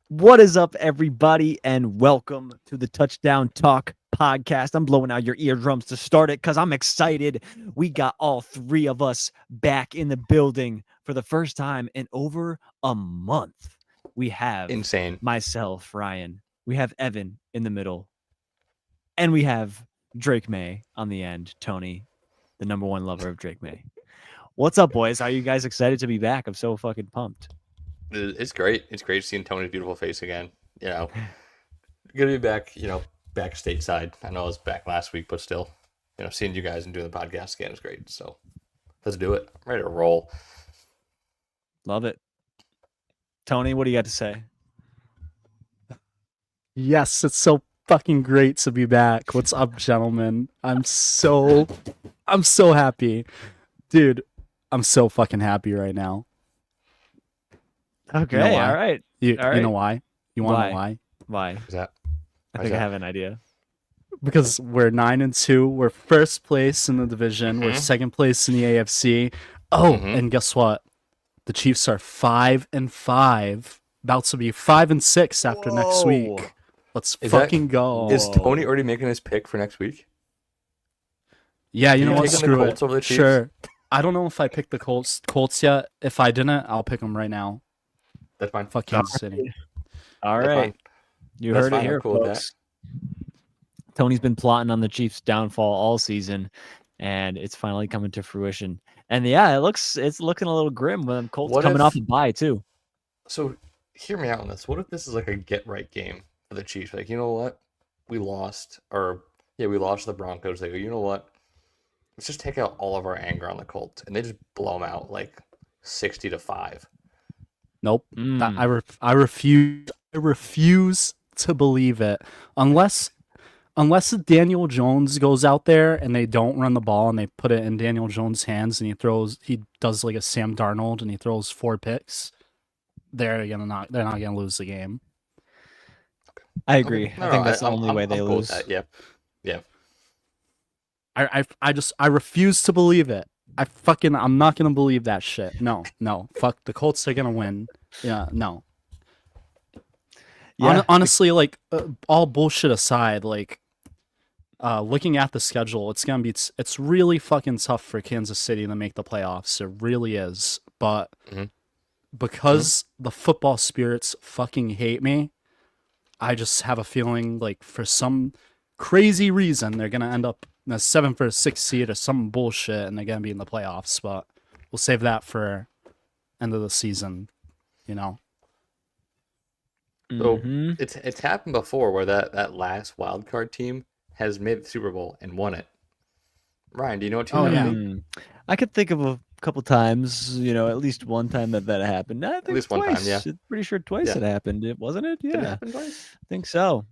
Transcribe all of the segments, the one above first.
What is up, everybody, and welcome to the Touchdown Talk podcast. I'm blowing out your eardrums to start it because I'm excited. We got all three of us back in the building for the first time in over a month. We have Insane. myself, Ryan. We have Evan in the middle, and we have Drake May on the end. Tony, the number one lover of Drake May. What's up, boys? Are you guys excited to be back? I'm so fucking pumped. It's great. It's great seeing Tony's beautiful face again. Good to be back, back stateside. I know I was back last week, but still, seeing you guys and doing the podcast again is great. So let's do it. I'm ready to roll. Love it. Tony, what do you got to say? Yes, it's so fucking great to be back. What's up, gentlemen? I'm so happy. Dude, I'm so fucking happy right now. Okay, You know why? all right. You All right. know why? You want to know why? Why? Is that? I Why's think I that? have an idea. Because we're 9-2. We're first place in the division. We're Mhm. second place in the AFC. Oh, Mhm. and guess what? The Chiefs are 5-5. About to be 5-6 after next Whoa. week. Let's Is that- fucking go. Is Tony already making his pick for next week? Yeah, you Are know you what? taking the Screw Colts it. over the Chiefs? Sure. I don't know if I picked the Colts yet. If I didn't, I'll pick them right now. That's fine. Fuck Kansas City. All That's right. fine. You That's heard fine. it I'm here, cool with folks. Tony's been plotting on the Chiefs' downfall all season, and it's finally coming to fruition. And yeah, it's looking a little grim with them Colts What coming if- off a bye too. So hear me out on this. What if this is like a get right game for the Chiefs? Like, you know what? We lost, we lost to the Broncos. They go, you know what? Let's just take out all of our anger on the Colts, and they just blow them out like 60-5. Nope. Mm. I refuse to believe it. Unless Daniel Jones goes out there and they don't run the ball and they put it in Daniel Jones' hands and he does like a Sam Darnold and he throws 4 picks, they're not gonna lose the game. I agree. Okay. No, I think no, that's the only way they I'm cool with lose. that. Yeah. I refuse to believe it. I'm not gonna believe that shit. No. Fuck, the Colts are gonna win. Yeah, no. Yeah, Honestly, like all bullshit aside, like looking at the schedule, it's really fucking tough for Kansas City to make the playoffs. It really is. But Mhm. because the football spirits fucking hate me, I just have a feeling like for some crazy reason they're gonna end up in a 7 for a 6 seed or some bullshit, and they're gonna be in the playoffs. But we'll save that for end of the season. You know. So Mhm. it's happened before where that last wild card team has made the Super Bowl and won it. Ryan, do you know what team Oh, that yeah. would be? I could think of a couple times, at least one time that happened. I think least one time, twice. yeah. Pretty sure twice Yeah. it happened. It wasn't it? Did it Yeah, happen twice? I think so.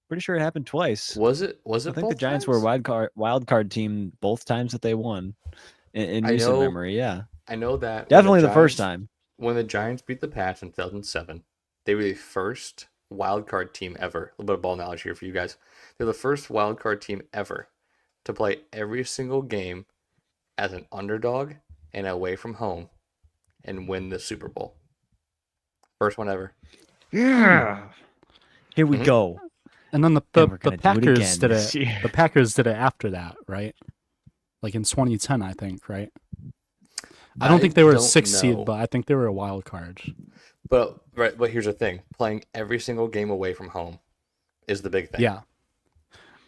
Pretty sure it happened twice. Was it I think the both Giants were a times? wild card team both times that they won in I recent know- memory. Yeah, I know that when definitely the first Giants- time. When the Giants beat the Pats in 2007, they were the first wild card team ever. A little bit of ball knowledge here for you guys. They're the first wild card team ever to play every single game as an underdog and away from home and win the Super Bowl. First one ever. Yeah. Here we Mhm. go. And then the And we're gonna do it Packers again did this it. year. The Packers did it after that, right? Like in 2010, I think, right? I don't think they were a don't 6 know. seed, but I think they were a wild card. But here's the thing: playing every single game away from home is the big thing. Yeah.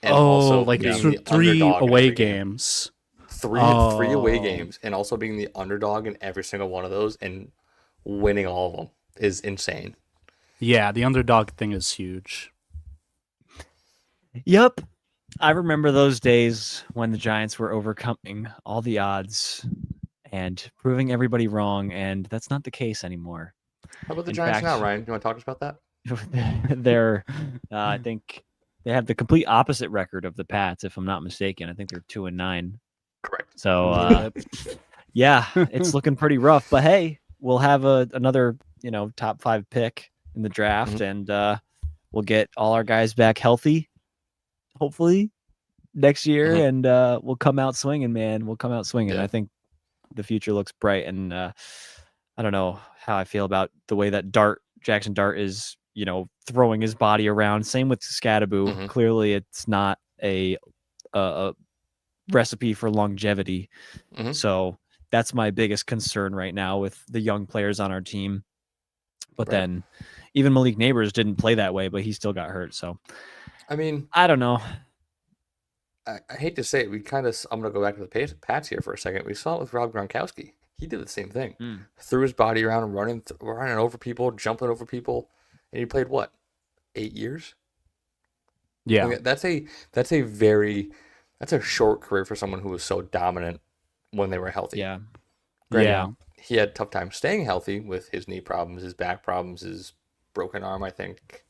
And Oh, also like being th- the 3 underdog in away every game. games. Three away Oh. games, and also being the underdog in every single one of those and winning all of them is insane. Yeah, the underdog thing is huge. Yep. I remember those days when the Giants were overcoming all the odds and proving everybody wrong, and that's not the case anymore. How about the In Giants fact- now, Ryan? You want to talk to us about that? They're, I think they have the complete opposite record of the Pats, if I'm not mistaken. I think they're 2-9. Correct. So, yeah, it's looking pretty rough. But hey, we'll have another, top 5 pick in the draft, and we'll get all our guys back healthy, hopefully, next year, and we'll come out swinging, man. We'll come out swinging. Yeah. I think the future looks bright, and I don't know how I feel about the way that Jackson Dart is throwing his body around. Same with Scadaboo. Mhm. Clearly, it's not a recipe for longevity. Mhm. So that's my biggest concern right now with the young players on our team. But Right. then even Malik Neighbors didn't play that way, but he still got hurt. So I mean, I don't know. I hate to say it, I'm going to go back to the Pats here for a second. We saw it with Rob Gronkowski. He did the same thing. Threw his body around, running over people, jumping over people, and he played what? 8 years? Yeah. Like, that's a short career for someone who was so dominant when they were healthy. Yeah. Granted, Yeah. he had a tough time staying healthy with his knee problems, his back problems, his broken arm, I think.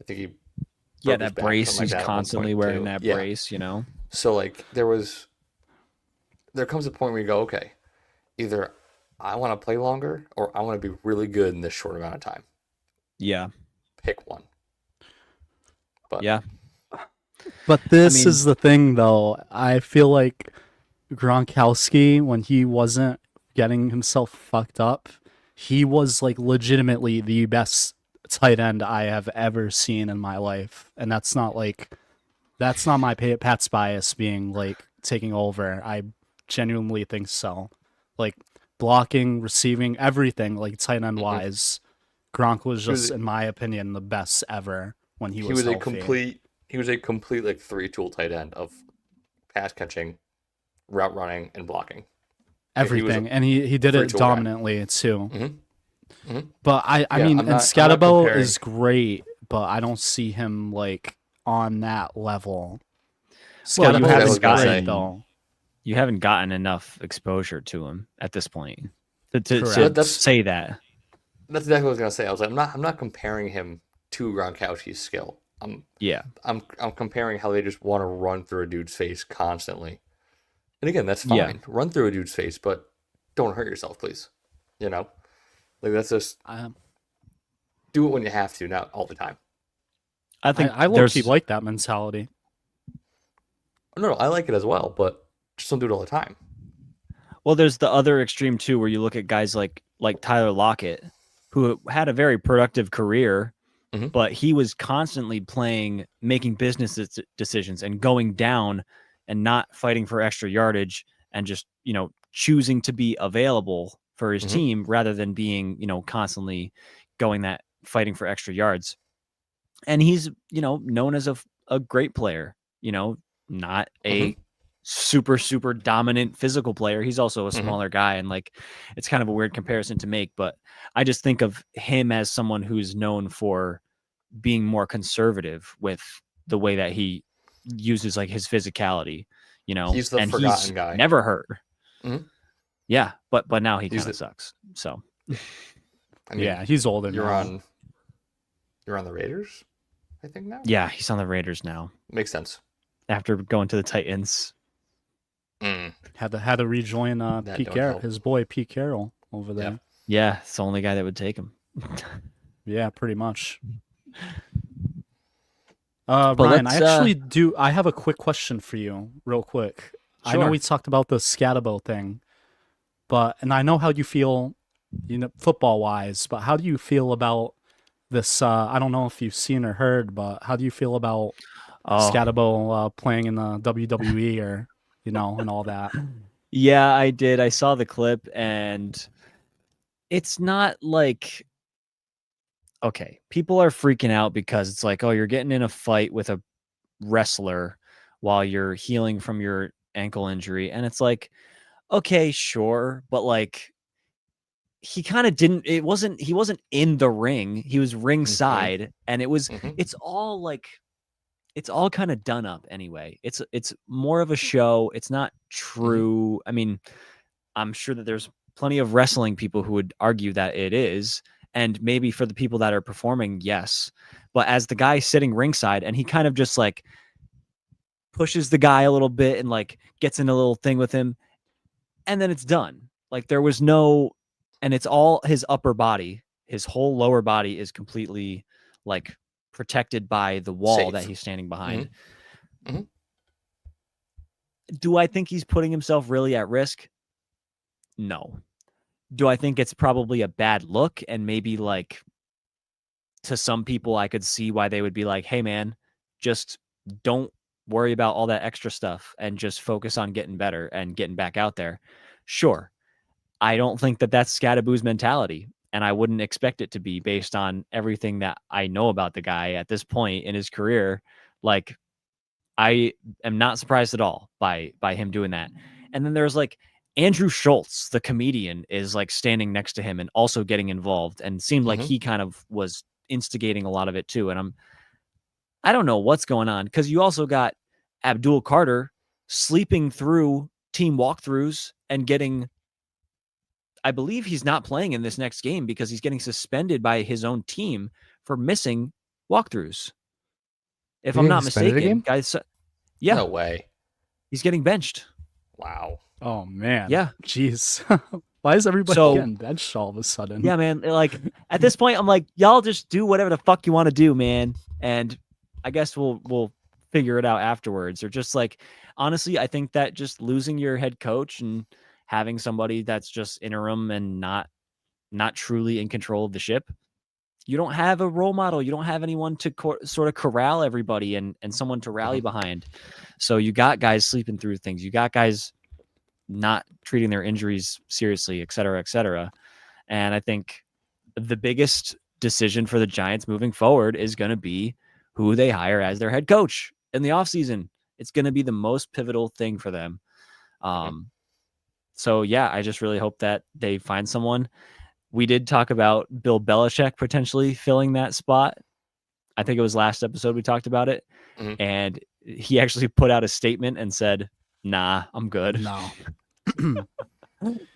I think he broke his That back, brace. something like He's that at one constantly point, wearing too. that Yeah. brace, So like there comes a point where you go, okay, either I want to play longer or I want to be really good in this short amount of time. Yeah. Pick one. But Yeah. But this mean- is the thing, though. I feel like Gronkowski, when he wasn't getting himself fucked up, he was like legitimately the best tight end I have ever seen in my life. And that's not my Pat's bias being like taking over. I genuinely think so. Like blocking, receiving, everything, like tight end wise. Gronk was just, in my opinion, the best ever when he was healthy. He was a complete like 3-tool tight end of pass catching, route running, and blocking. Everything. And he did it 3-tool guy. dominantly too. Mm-hmm. But I Yeah, mean, I'm and not Scadabo comparing- is great, but I don't see him like on that level. Well, you Scadabo haven't is gotten- great though. You haven't gotten enough exposure to him at this point to Correct. say that. That's exactly what I was gonna say. I was like, I'm not comparing him to Gronkowski's skill. I'm comparing how they just want to run through a dude's face constantly. And again, that's fine. Yeah. Run through a dude's face, but don't hurt yourself, please. Like that's just do it when you have to, not all the time. I think I low-key like that mentality. No, I like it as well, but just don't do it all the time. Well, there's the other extreme too, where you look at guys like Tyler Lockett, who had a very productive career, but he was constantly making business decisions and going down and not fighting for extra yardage and just, choosing to be available for his team rather than being, constantly fighting for extra yards. And he's, known as a great player, not a super, super dominant physical player. He's also a smaller guy. And it's kind of a weird comparison to make, but I just think of him as someone who's known for being more conservative with the way that he uses his physicality, He's the forgotten guy. Never hurt. Yeah. But now he He's kind of sucks. So I mean, yeah, he's older you're now. on the Raiders, I think now. yeah, he's on the Raiders now Makes sense. after going to the Titans. Had to rejoin That Pete don't Carroll, help. his boy Pete Carroll over there. Yeah. It's the only guy that would take him. Yeah, pretty much. But Ryan, let's, I have a quick question for you, real quick. I know Sure. we talked about the Scadabo thing, and I know how you feel, football wise, but how do you feel about this? I don't know if you've seen or heard, but how do you feel about Scadabo playing in the WWE or, and all that? Yeah, I did. I saw the clip and it's not like, okay, people are freaking out because it's like, oh, you're getting in a fight with a wrestler while you're healing from your ankle injury. And it's like, okay, sure. But he kind of he wasn't in the ring. He was ringside and it's all kind of done up anyway. It's more of a show. It's not true. I mean, I'm sure that there's plenty of wrestling people who would argue that it is. And maybe for the people that are performing, yes. But as the guy sitting ringside and he kind of just pushes the guy a little bit and gets in a little thing with him. And then it's done. There was no, and it's all his upper body. His whole lower body is completely protected by the wall Safe. that he's standing behind. Mhm. Do I think he's putting himself really at risk? No. Do I think it's probably a bad look and maybe to some people, I could see why they would be like, hey, man, just don't worry about all that extra stuff and just focus on getting better and getting back out there. Sure. I don't think that that's Scadaboo's mentality. And I wouldn't expect it to be based on everything that I know about the guy at this point in his career. Like, I am not surprised at all by him doing that. And then there's like Andrew Schultz, the comedian, is like standing next to him and also getting involved, and seemed like he kind of was instigating a lot of it too. And I don't know what's going on, because you also got Abdul Carter sleeping through team walkthroughs and getting, I believe he's not playing in this next game because he's getting suspended by his own team for missing walkthroughs. If I'm not mistaken, guys. Yeah. No way. He's getting benched. Wow. Oh man. Yeah. Jeez. Why is everybody getting benched all of a sudden? Yeah, man. Like, at this point, I'm like, y'all just do whatever the fuck you want to do, man. And I guess we'll figure it out afterwards. Or just like, honestly, I think that just losing your head coach and having somebody that's just interim and not truly in control of the ship, you don't have a role model. You don't have anyone to sort of corral everybody and someone to rally behind. So you got guys sleeping through things. You got guys not treating their injuries seriously, et cetera, et cetera. And I think the biggest decision for the Giants moving forward is going to be who they hire as their head coach in the offseason. It's going to be the most pivotal thing for them. So, yeah, I just really hope that they find someone. We did talk about Bill Belichick potentially filling that spot. I think it was last episode we talked about it. And he actually put out a statement and said, nah, I'm good. No.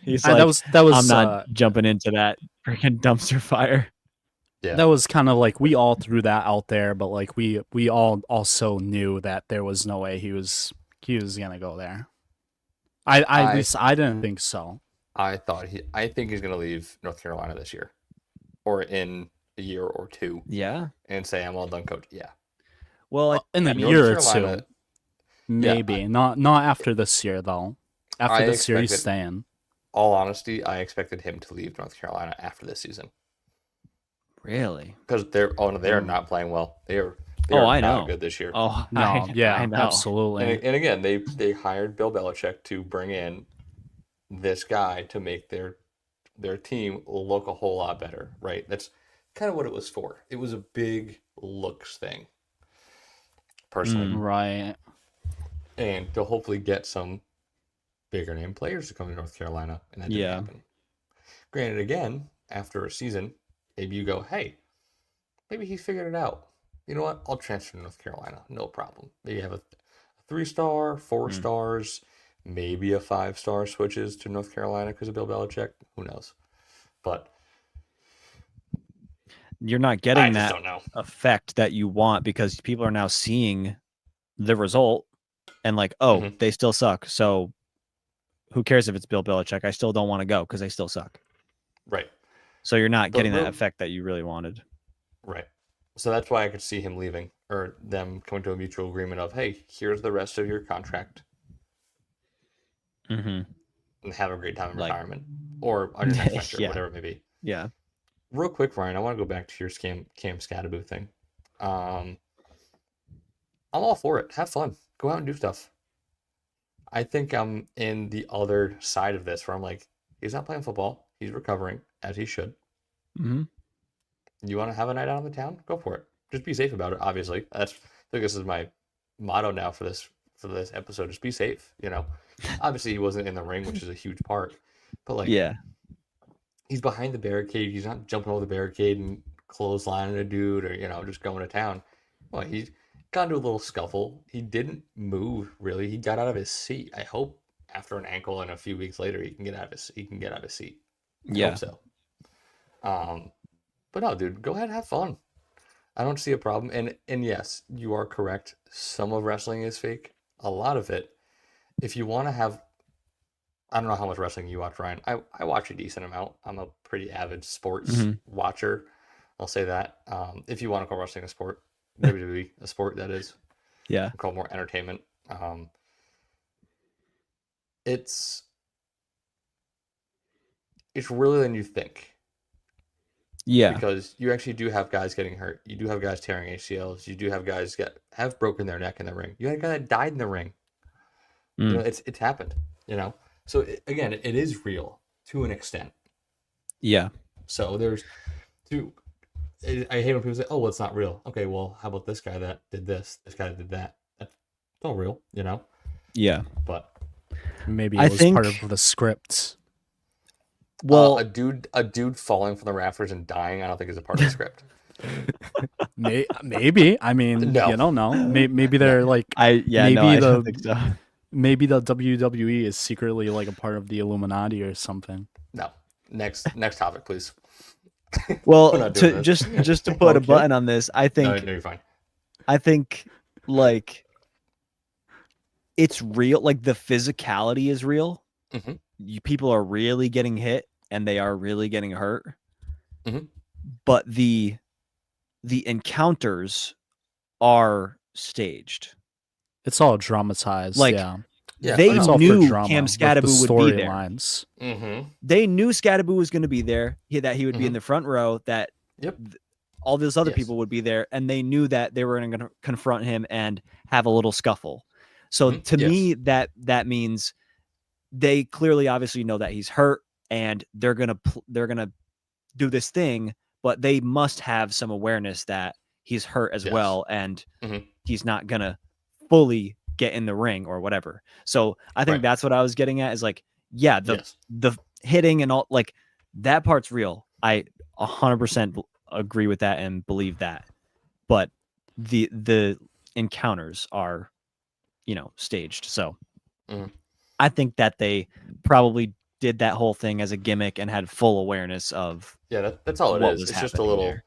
He's like, that was I'm not jumping into that freaking dumpster fire. Yeah. That was kind of like, we all threw that out there, but like we all also knew that there was no way he was gonna go there. At least I didn't think so. I think he's gonna leave North Carolina this year, or in a year or two. Yeah. And say, I'm all done, coach. Yeah. Well, in a year or two, maybe not after this year though. After this year, he's staying. All honesty, I expected him to leave North Carolina after this season. Really? Because they're not playing well. They are not good this year. Oh no, I know. Absolutely. And again, they hired Bill Belichick to bring in this guy to make their team look a whole lot better, right? That's kind of what it was for. It was a big looks thing, personally. Right. And to hopefully get some bigger name players to come to North Carolina, and that didn't happen. Granted, again, after a season, maybe you go, hey, maybe he figured it out. You know what? I'll transfer to North Carolina. No problem. Maybe you have a 3-star, 4 stars, maybe a 5-star switches to North Carolina because of Bill Belichick. Who knows? But you're not getting that effect that you want, because people are now seeing the result and like, oh, they still suck. So who cares if it's Bill Belichick? I still don't want to go because they still suck. Right. So you're not getting that effect that you really wanted. Right. So that's why I could see him leaving, or them coming to a mutual agreement of, hey, here's the rest of your contract. And have a great time in retirement. Or on your next venture, whatever it may be. Yeah. Real quick, Ryan, I want to go back to your Cam Scadaboo thing. I'm all for it. Have fun. Go out and do stuff. I think I'm in the other side of this where I'm like, he's not playing football. He's recovering, as he should. You want to have a night out on the town? Go for it. Just be safe about it, obviously. I think this is my motto now for this episode. Just be safe, Obviously, he wasn't in the ring, which is a huge part. But, like, he's behind the barricade. He's not jumping over the barricade and clotheslining a dude or, just going to town. Well, he got into a little scuffle. He didn't move, really. He got out of his seat. I hope after an ankle and a few weeks later, he can get out of his seat. I hope so. But no, dude, go ahead and have fun. I don't see a problem. And yes, you are correct. Some of wrestling is fake. A lot of it. If you want to have, I don't know how much wrestling you watch, Ryan. I watch a decent amount. I'm a pretty avid sports watcher. I'll say that. If you want to call wrestling a sport, WWE a sport, that is. Yeah. Call more entertainment. It's realer than you think. Yeah. because you actually do have guys getting hurt. You do have guys tearing ACLs. You do have guys have broken their neck in the ring. You had a guy that died in the ring. You know, Mm. it's happened. You know, so again, it is real to an extent. Yeah. So there's two. I hate when people say, "Oh, well, it's not real." Okay, well, how about this guy that did this? This guy that did that. That's all real, you know. Yeah. But Maybe I it was part think- of the script. Well, a dude falling from the rafters and dying, I don't think is a part of the script. Maybe. I mean, No. you don't know. Maybe they're like I maybe don't the think so. maybe the WWE is secretly like a part of the Illuminati or something. No. Next topic, please. We're Well, not doing to this. just to put a Okay. button on this, I No, think no, you're fine. like it's real. Like the physicality is real. Mhm. People are really getting hit and they are really getting hurt. Mhm. But the encounters are staged. It's all dramatized. Like, yeah. Yeah, they It's all for knew drama, Cam like the Scadaboo would be there. storylines. Mm-hmm. They knew Scadaboo was going to be there. That he would be in Mhm. the front row. That Yep. all those other Yes. people would be there, and they knew that they were going to confront him and have a little scuffle. So Mhm. to Yes. me, that means they clearly, obviously know that he's hurt, and they're gonna do this thing, but they must have some awareness that he's hurt as Yes. well, and Mhm. he's not gonna fully get in the ring or whatever. So I think Right. that's what I was getting at is like, yeah, Yes. the hitting and all, like, that part's real. I 100% agree with that and believe that. But the encounters are, staged. So Mhm. I think that they probably did that whole thing as a gimmick and had full awareness of Yeah, that's all it what is. was It's just a happening little. there.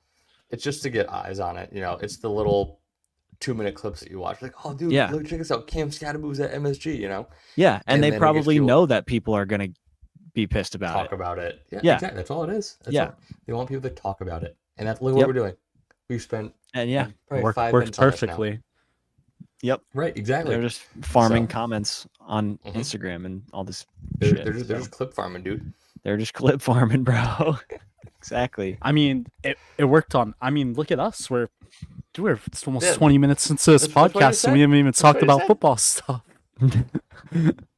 It's just to get eyes on it. You know, it's the little 2-minute clips that you watch. Like, oh, dude, Yeah. look, check this out. Cam Scadaboo's at MSG. You know, Yeah, and And they then it gets probably people- know that people are gonna be pissed about talk it. about it. Yeah, Yeah. exactly. That's all it is. That's Yeah. all. They want people to talk about it, and that's literally Yep. what we're doing. We've spent And yeah, probably 5 Worked minutes on this now. perfectly. yep. Right, exactly. They're just farming So- comments on Mhm. Instagram and all this They're, shit. they're so just clip farming, dude. they're just clip farming, bro. Exactly. I mean, it worked on. I mean, look at us. We're it's almost Yeah. 20 minutes into this That's what I just podcast, and said. we haven't even That's talked what I about said. football stuff.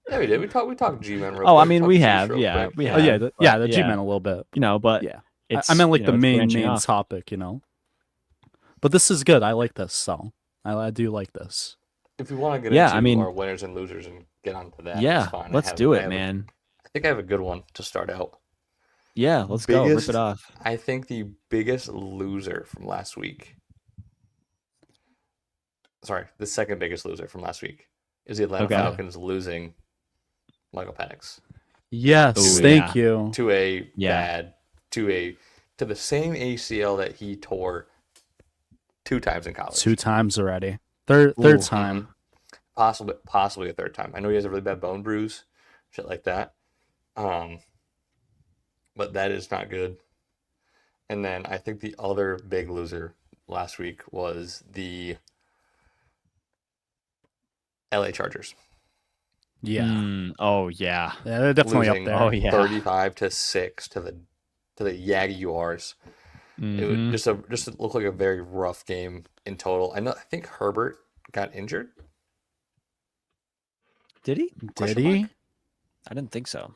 Yeah, we did. We talked G-Men real quick. Oh, I mean, talked we Chiefs have, real yeah, quick. we Oh have. yeah, but, the G-Men a little bit. But Yeah, it's I meant like you the know, it's main branching off. topic, But this is good. I like this. So I do like this. If we want to get Yeah, into I mean- our winners and losers and get onto that, Yeah, that's fine. let's do it, man. I think I have a good one to start out. Yeah, let's go. Rip Biggest- it off. I think the biggest loser from last week. Sorry, the second biggest loser from last week is the Atlanta Okay. Falcons losing Michael Penix Yes, Ooh, thank yeah. you. to a Yeah. bad to the same ACL that he tore 2 times in college. 2 times already. Third Ooh. time. Possibly a third time. I know he has a really bad bone bruise, shit like that. But that is not good. And then I think the other big loser last week was the LA Chargers. Yeah. Oh yeah. Yeah, they're definitely Losing up there. Oh, yeah. 35-6 to the Jaguars. It would Mhm. just looked like a very rough game in total. I think Herbert got injured. Did he? Did Question he? mark? I didn't think so.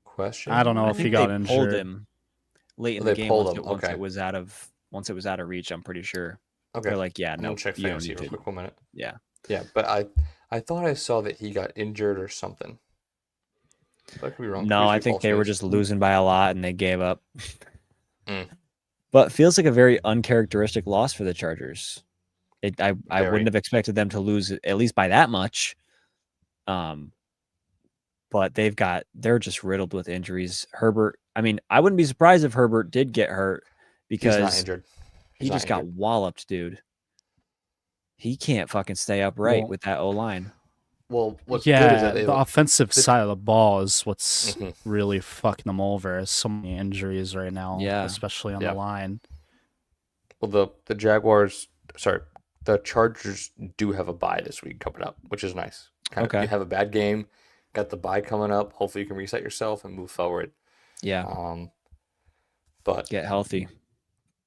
Question. I don't know I if he think got they pulled injured. him late in Oh, the they game pulled once, him, once okay. it was out of reach. I'm pretty sure. Okay. They're like, yeah, I'm no, gonna check you don't fantasy need real to. quick. 1 minute. Yeah. Yeah, but I thought I saw that he got injured or something. That could be wrong. No, Could I be think false they were news. just losing by a lot and they gave up. Mm. But it feels like a very uncharacteristic loss for the Chargers. I Very. wouldn't have expected them to lose at least by that much. But they're just riddled with injuries. Herbert, I mean, I wouldn't be surprised if Herbert did get hurt He's not because injured. he He's not just got injured. walloped, dude. He can't fucking stay upright Well- with that O line. Well, what's good is Yeah, that they the offensive the- side of the ball is what's Mhm. really fucking them over. So many injuries right now, Yeah. especially on Yeah. the line. well the Jaguars. Sorry, the Chargers do have a bye this week coming up, which is nice. Okay. You have a bad game, got the bye coming up. Hopefully, you can reset yourself and move forward. Yeah, But get healthy.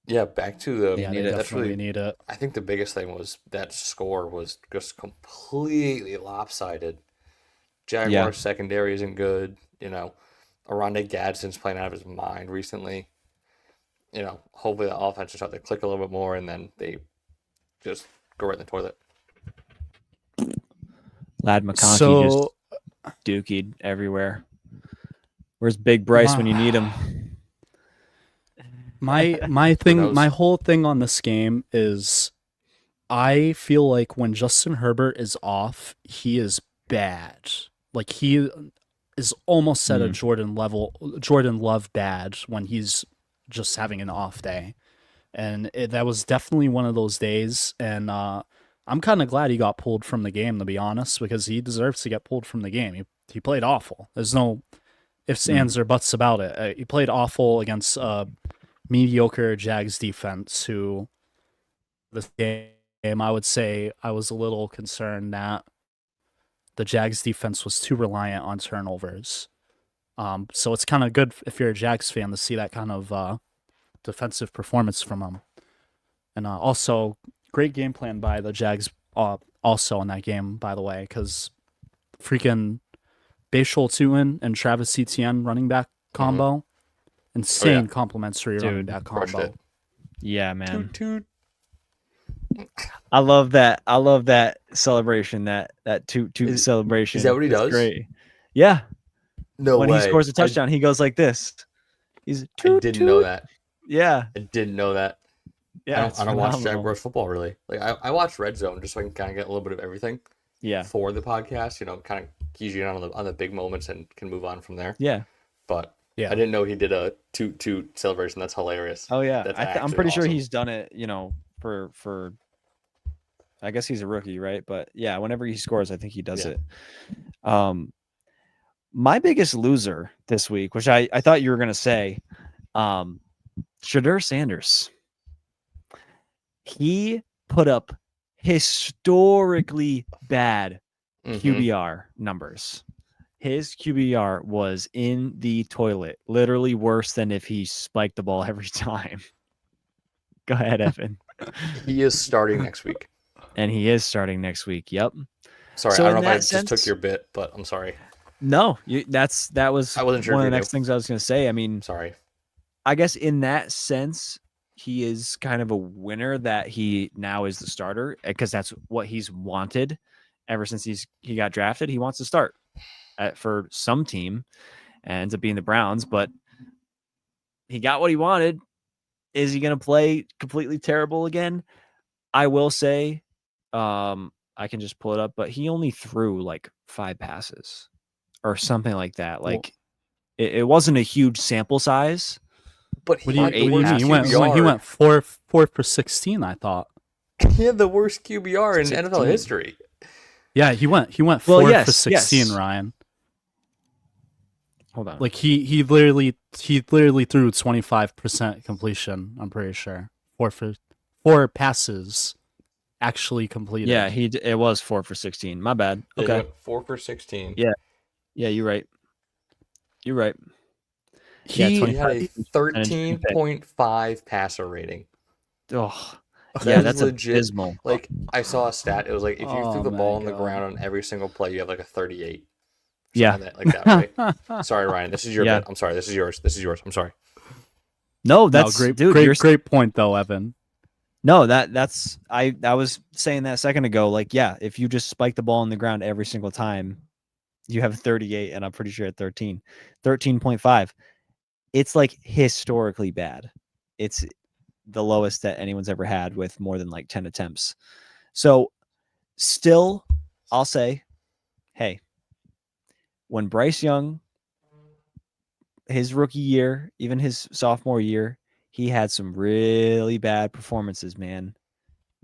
Yeah, back to the. Yeah, need they it. That's definitely really. need it. I think the biggest thing was that score was just completely lopsided. Yeah. Jaguars secondary isn't good. Aronde Gadsden's playing out of his mind recently. Hopefully the offense will start to click a little bit more, and then they just go right in the toilet. Lad McConkey So just dookied everywhere. Where's Big Bryce when you need him? my knows? whole thing on this game is I feel like when Justin Herbert is off, he is bad. Like he is almost at a Jordan Love bad when he's just having an off day. And that was definitely one of those days. And I'm kind of glad he got pulled from the game, to be honest, because he deserves to get pulled from the game. He played awful. There's no ifs, ands, or buts about it. He played awful against mediocre Jags defense, who this game, I would say I was a little concerned that the Jags defense was too reliant on turnovers. So it's kind of good if you're a Jags fan to see that kind of defensive performance from them. And also, great game plan by the Jags also in that game, by the way, because freaking Bashal Tuin and Travis Etienne running back combo, insane complementary running back Crushed combo. it. Yeah, man. Toot. I love that. I love that celebration. That toot celebration. Is that what he It's does? Great. Yeah. No when way. he scores a touchdown, he goes like this. He's I didn't know that. Yeah. I didn't know that. Yeah. I don't watch Jaguars football really. Like I watch Red Zone just so I can kind of get a little bit of everything. Yeah. For the podcast, kind of keys you in on the big moments and can move on from there. Yeah. But yeah, I didn't know he did a toot celebration. That's hilarious. Oh yeah. That's I'm pretty sure awesome. he's done it. For. I guess he's a rookie, right? But yeah, whenever he scores, I think he does it. My biggest loser this week, which I thought you were gonna say, Shadur Sanders. He put up historically bad QBR numbers. His QBR was in the toilet, literally worse than if he spiked the ball every time. Go ahead, Evan. He is starting next week. And he is starting next week. Yep. Sorry, So I don't know if I sense, just took your bit, but I'm sorry. No, that was I wasn't sure one of if the you next knew. things I was going to say. I mean, Sorry. I guess in that sense, he is kind of a winner that he now is the starter because that's what he's wanted ever since he got drafted. He wants to start for some team and ends up being the Browns, but he got what he wanted. Is he going to play completely terrible again? I will say, I can just pull it up, but he only threw like 5 passes or something like that. Like it wasn't a huge sample size. But what do you mean? He went 4 for 16, I thought. He had the worst QBR in 16. NFL history. Yeah, he went 4 for 16, Ryan. Hold on. Like he literally threw 25% completion, I'm pretty sure. 4 passes actually completed. Yeah, it was 4 for 16. My bad. Yeah, Okay. he went 4 for 16. Yeah. Yeah, you're right. You're right. He had a 13.5 passer rating. Oh, Yeah, that's legit. abysmal. Like I saw a stat. It was like if you threw the ball on the ground on every single play, you have like a 38. Yeah, like that. Right? Sorry, Ryan. This is your bit. I'm sorry. This is yours. I'm sorry. No, that's great. Dude, great point though, Evan. No, that's I was saying that a second ago. Like, yeah, if you just spike the ball on the ground every single time, you have 38, and I'm pretty sure at 13.5. It's like historically bad. It's the lowest that anyone's ever had with more than like 10 attempts. So still, I'll say, hey, when Bryce Young, his rookie year, even his sophomore year, he had some really bad performances, man.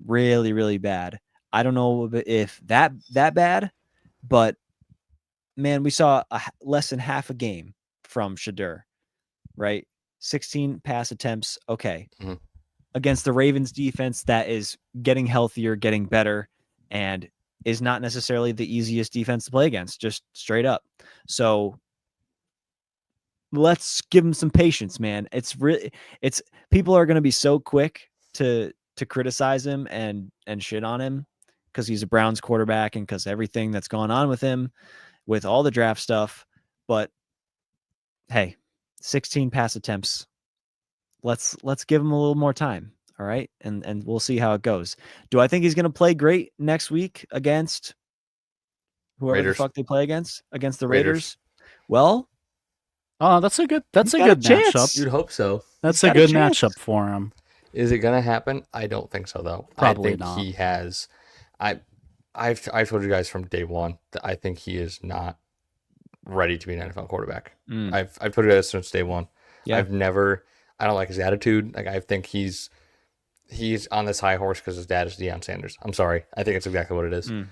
Really, really bad. I don't know if that bad, but man, we saw less than half a game from Shadur, right? 16 pass attempts. Okay. Mm-hmm. Against the Ravens defense that is getting healthier, getting better, and is not necessarily the easiest defense to play against, just straight up. So let's give him some patience, man. It's people are going to be so quick to criticize him and shit on him because he's a Browns quarterback and because everything that's going on with him with all the draft stuff. But hey, 16 pass attempts. Let's give him a little more time. All right. And we'll see how it goes. Do I think he's going to play great next week against whoever Raiders. the fuck they play against the Raiders. Raiders? Well, that's a good got a chance. matchup. You'd hope so. That's He's a got a good chance. matchup for him. Is it gonna happen? I don't think so, though. Probably I think not. he has. I've told you guys from day one that I think he is not ready to be an NFL quarterback. Mm. I've told you guys since day one. Yeah. I don't like his attitude. Like, I think he's on this high horse because his dad is Deion Sanders. I'm sorry. I think it's exactly what it is. Mm.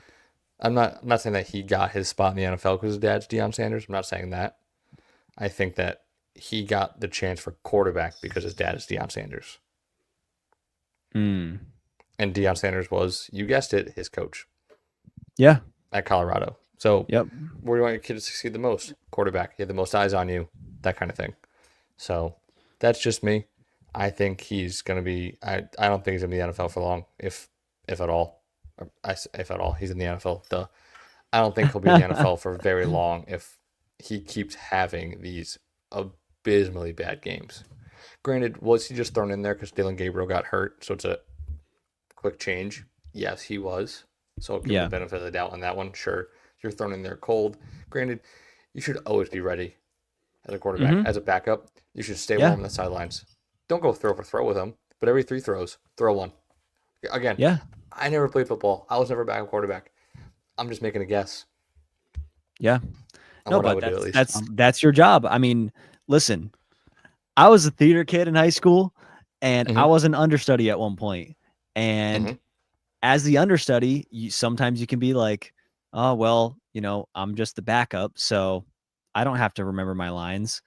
I'm not saying that he got his spot in the NFL because his dad's Deion Sanders. I'm not saying that. I think that he got the chance for quarterback because his dad is Deion Sanders. Mm. And Deion Sanders was, you guessed it, his coach Yeah. at Colorado. So Yep. where do you want your kid to succeed the most? Quarterback. You have the most eyes on you, that kind of thing. So that's just me. I think he's going to be, I don't think he's going to be in the NFL for long, if at all. If at all, he's in the NFL. Duh. I don't think he'll be in the NFL for very long if he keeps having these abysmally bad games. Granted, was he just thrown in there because Dylan Gabriel got hurt? So it's a quick change. Yes, he was. So I'll give him the benefit of the doubt on that one. Sure, you're thrown in there cold. Granted, you should always be ready as a quarterback. Mhm. As a backup, you should stay warm on the sidelines. Don't go throw for throw with him, but every 3 throws, throw one. Again, Yeah. I never played football. I was never a backup quarterback. I'm just making a guess. Yeah. On No, what I but would do, at least. that's your job. I mean, listen, I was a theater kid in high school, and I was an understudy at one point. And as the understudy, sometimes you can be like, oh, well, I'm just the backup, so I don't have to remember my lines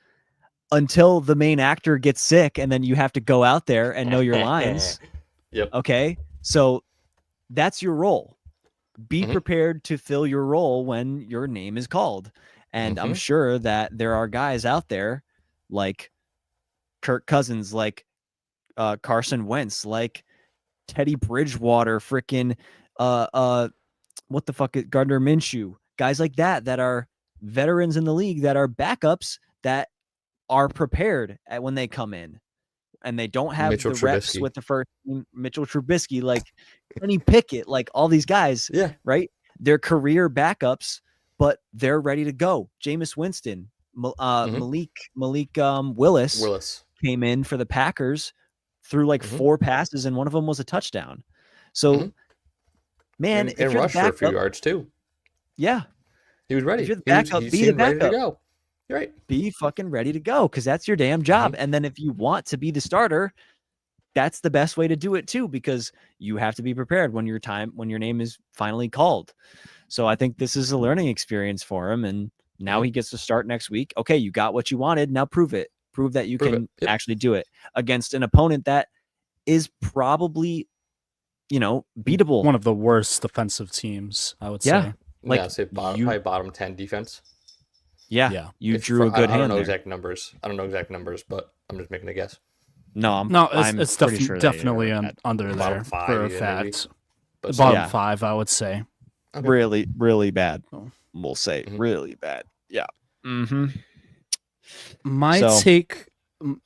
until the main actor gets sick, and then you have to go out there and know your lines. Yep. Okay. So that's your role. Be prepared to fill your role when your name is called. And I'm sure that there are guys out there like Kirk Cousins, like Carson Wentz, like Teddy Bridgewater, freaking what the fuck is Gardner Minshew, guys like that are veterans in the league that are backups that are prepared when they come in. And they don't have Mitchell the reps Trubisky. with the first team. Mitchell Trubisky, like Kenny Pickett, like all these guys, right? They're career backups, but they're ready to go. Jameis Winston, Malik Willis came in for the Packers, threw like 4 passes, and one of them was a touchdown. So, man, if and you're rushed the for a backup, few yards too. Yeah, he was ready. if you're the backup, he be the seemed ready to backup. go. You're right. Be fucking ready to go because that's your damn job. And then if you want to be the starter, that's the best way to do it too, because you have to be prepared when your name is finally called. So I think this is a learning experience for him. And now he gets to start next week. Okay, you got what you wanted. Now prove it. Prove that you can actually do it against an opponent that is probably, beatable. One of the worst defensive teams, I would say. Like, I'd say probably bottom 10 defense. Yeah. You drew a good hand. I don't know there. exact numbers. But I'm just making a guess. No, it's pretty sure definitely under there five, for a maybe. fact. But Bottom 5, I would say. Okay. Really, really bad. We'll say really bad. Yeah. My take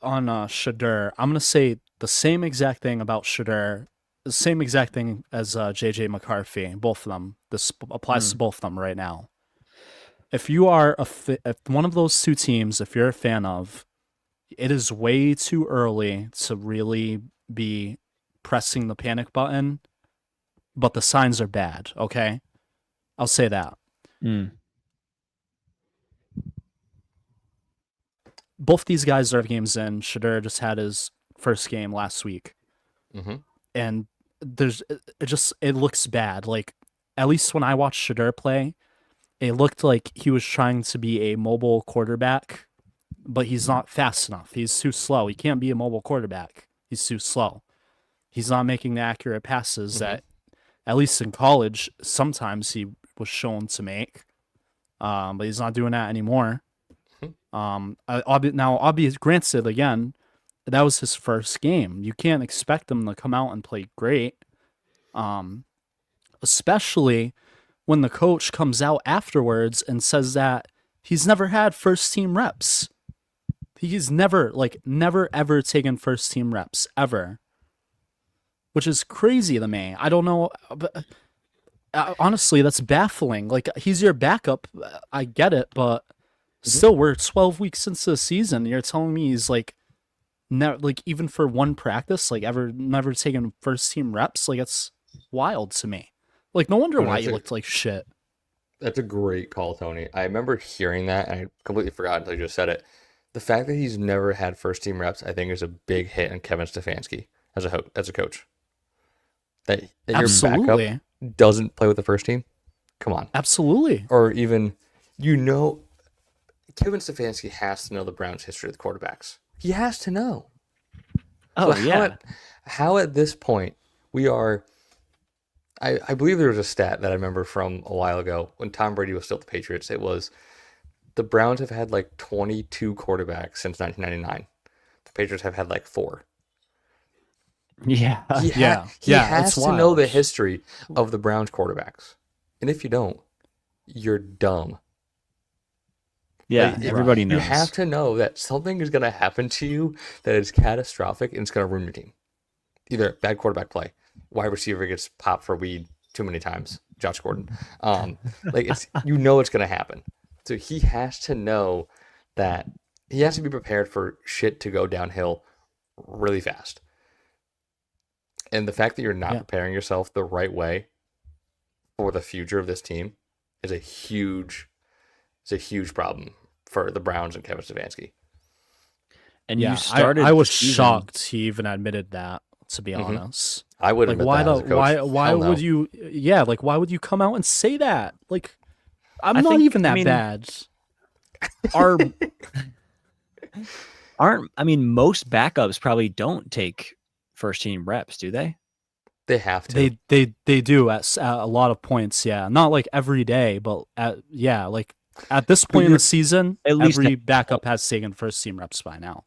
on Shadur, I'm gonna say the same exact thing about Shadur, the same exact thing as JJ McCarthy. Both of them. This applies to both of them right now. If you are if one of those two teams, if you're a fan of, it is way too early to really be pressing the panic button, but the signs are bad, okay? I'll say that. Both these guys are games in. Shadur just had his first game last week. And it looks bad. Like, at least when I watched Shadur play, it looked like he was trying to be a mobile quarterback, but he's not fast enough. He's too slow. He can't be a mobile quarterback. He's too slow. He's not making the accurate passes that, at least in college, sometimes he was shown to make. But he's not doing that anymore. Now, obvious, granted, again, that was his first game. You can't expect him to come out and play great, especially when the coach comes out afterwards and says that he's never had first team reps. He's never ever taken first team reps ever, which is crazy to me. I don't know, but honestly, that's baffling. Like, he's your backup. I get it, but still, we're 12 weeks into the season. You're telling me he's like, never, like, even for one practice, like, ever never taken first team reps. Like, it's wild to me. Like, no wonder why he looked like shit. That's a great call, Tony. I remember hearing that, and I completely forgot until you just said it. The fact that he's never had first team reps, I think, is a big hit on Kevin Stefanski as a coach. That your backup doesn't play with the first team. Come on, absolutely. Or even, Kevin Stefanski has to know the Browns' history of the quarterbacks. He has to know. Oh, so yeah. How at this point we are. I believe there was a stat that I remember from a while ago when Tom Brady was still at the Patriots. It was the Browns have had like 22 quarterbacks since 1999. The Patriots have had like 4. Yeah. He has to know the history of the Browns quarterbacks. And if you don't, you're dumb. Yeah, like, everybody knows. You have to know that something is going to happen to you that is catastrophic and it's going to ruin your team. Either bad quarterback play, wide receiver gets popped for weed too many times, Josh Gordon. It's it's going to happen. So he has to know that he has to be prepared for shit to go downhill really fast. And the fact that you're not preparing yourself the right way for the future of this team is a huge problem for the Browns and Kevin Stefanski. And you started. I was shocked he even admitted that. To be honest, I would admit that as a coach. Why would you? Yeah, like, why would you come out and say that? Like, I'm not even that bad. Most backups probably don't take first team reps, do they? They have to. They do at a lot of points. Yeah, not like every day, but at this point in the season, at least every backup has taken first team reps by now.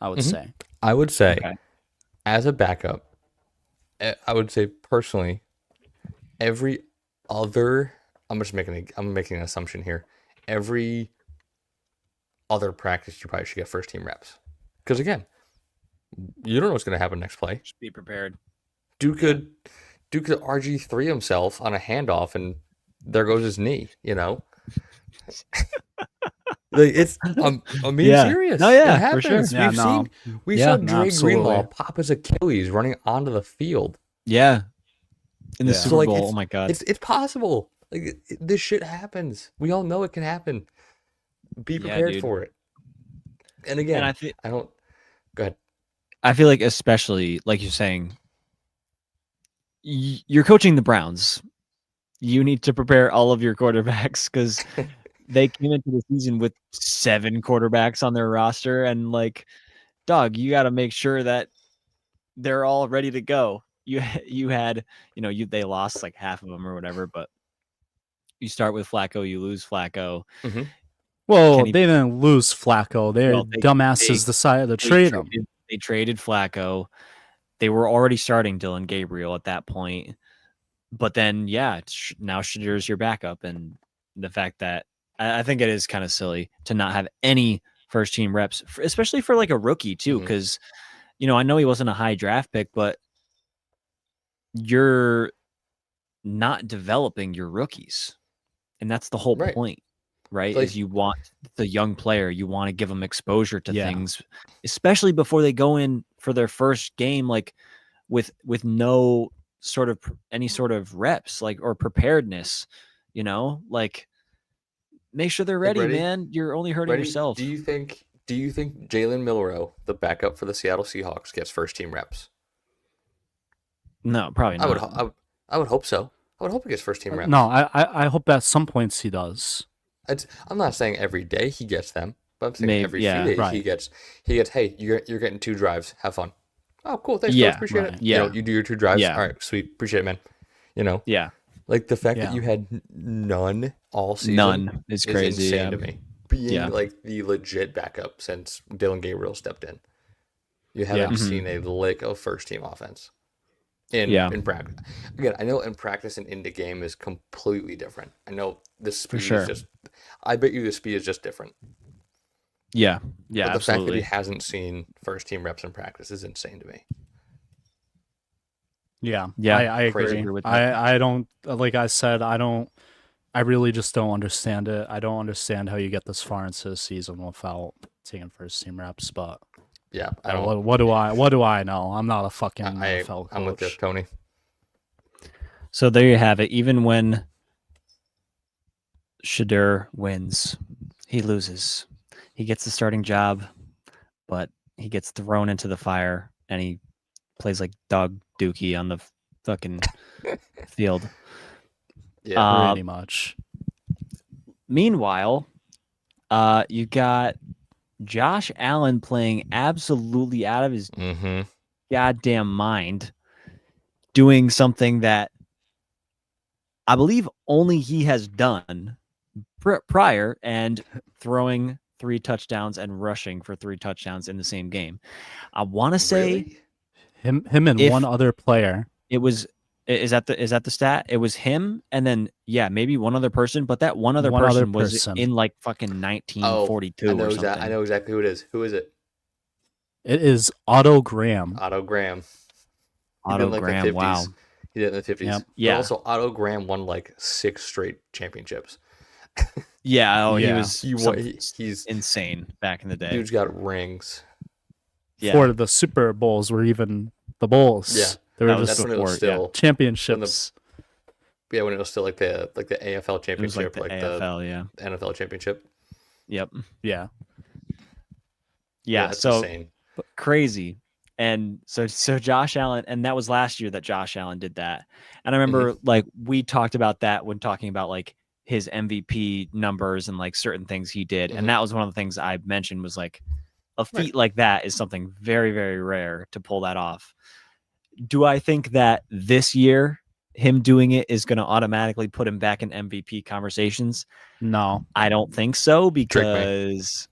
I would say. I would say, as a backup, I would say personally, every other. I'm making an assumption here. Every other practice, you probably should get first team reps, because again, you don't know what's going to happen next play. Just be prepared. Duke could RG3 himself on a handoff, and there goes his knee. It's I'm being serious. No, yeah, it happens. For sure. We saw Dre Greenlaw pop his Achilles running onto the field. Yeah, in the Super Bowl. Oh my God, it's possible. Like, this shit happens. We all know it can happen. Be prepared for it. And again, I don't. Go ahead. I feel like, especially like you're saying, you're coaching the Browns. You need to prepare all of your quarterbacks, because they came into the season with 7 quarterbacks on their roster, and like, dog, you got to make sure that they're all ready to go. You had, they lost like half of them or whatever, but you start with Flacco, you lose Flacco. Mm-hmm. Well, they didn't lose Flacco. They dumbasses decided to trade him. They traded Flacco. They were already starting Dylan Gabriel at that point. But then, now Shadur's your backup. And the fact that I think it is kind of silly to not have any first team reps, especially for like a rookie too. Because, I know he wasn't a high draft pick, but you're not developing your rookies. And that's the whole point. Right? Is you want the young player, you want to give them exposure to things, especially before they go in for their first game, like with no sort of any sort of reps, like, or preparedness, like, make sure they're ready, man. You're only hurting yourself. Do you think Jalen Milroe, the backup for the Seattle Seahawks, gets first team reps? No, probably not. I would hope so. I would hope he gets first team reps. No, I hope at some points he does. I'm not saying every day he gets them, but I'm saying every few days he gets. Hey, you're getting 2 drives. Have fun. Oh, cool. Thanks, coach. Appreciate it. Yeah, you do your 2 drives. All right, sweet. Appreciate it, man. Yeah. Like the fact that you had none all season. None is crazy. Insane to me. being like the legit backup since Dylan Gabriel stepped in. You haven't seen a lick of first team offense in practice. Again, I know in practice and in the game is completely different. I know the speed is just. I bet you the speed is just different. Yeah, But the absolutely. fact that he hasn't seen first team reps in practice is insane to me. Yeah, I Crazy. agree. With that. I don't, like I said, I really just don't understand it. I don't understand how you get this far into the season without taking first team reps. But Yeah, I don't. what do I know? I'm not a fucking NFL coach. I'm with you, Tony. So there you have it. Even when Shadur wins, he loses. He gets the starting job, but he gets thrown into the fire, and he plays like dog dookie on the fucking field. Yeah, Pretty much. Meanwhile, you got Josh Allen playing absolutely out of his goddamn mind, doing something that I believe only he has done prior, and throwing 3 touchdowns and rushing for 3 touchdowns in the same game. I want to say him and one other player. It was is that the stat? It was him and then maybe one other person, but that one other person was in like fucking 1942 or something. I know exactly who it is. Who is it? It is Otto Graham. Otto Graham. Otto Graham. Wow. He did it in the 50s. Yep. Yeah. But also, Otto Graham won like 6 straight championships. He was. He's insane back in the day. Dude's got rings. Yeah. For the Super Bowls were even the bowls. Yeah. They were just when it was still championships. When it was still like the AFL championship, like the AFL, the NFL championship. Yep. Yeah. Yeah. That's so insane. Crazy. And so Josh Allen, and that was last year that Josh Allen did that. And I remember like we talked about that when talking about like his MVP numbers and like certain things he did. And that was one of the things I mentioned was like a feat like that is something very, very rare to pull that off. Do I think that this year him doing it is going to automatically put him back in MVP conversations? No, I don't think so, because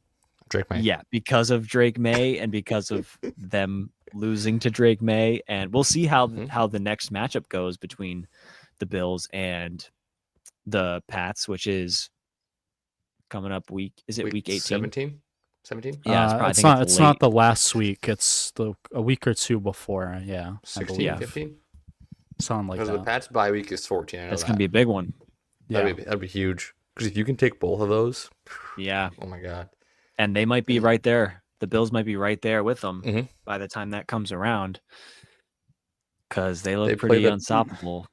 Drake May. Yeah, because of Drake May and because of them losing to Drake May. And we'll see how the next matchup goes between the Bills and the Pats, which is coming up week 18? 17? Yeah, it's not the last week. It's a week or two before. Yeah, 16, 15? Something like that. Because the Pats bye week is 14. That's going to be a big one. Yeah. That'd be huge. Because if you can take both of those, yeah. Oh my God. And they might be right there. The Bills might be right there with them by the time that comes around, because they look pretty unstoppable.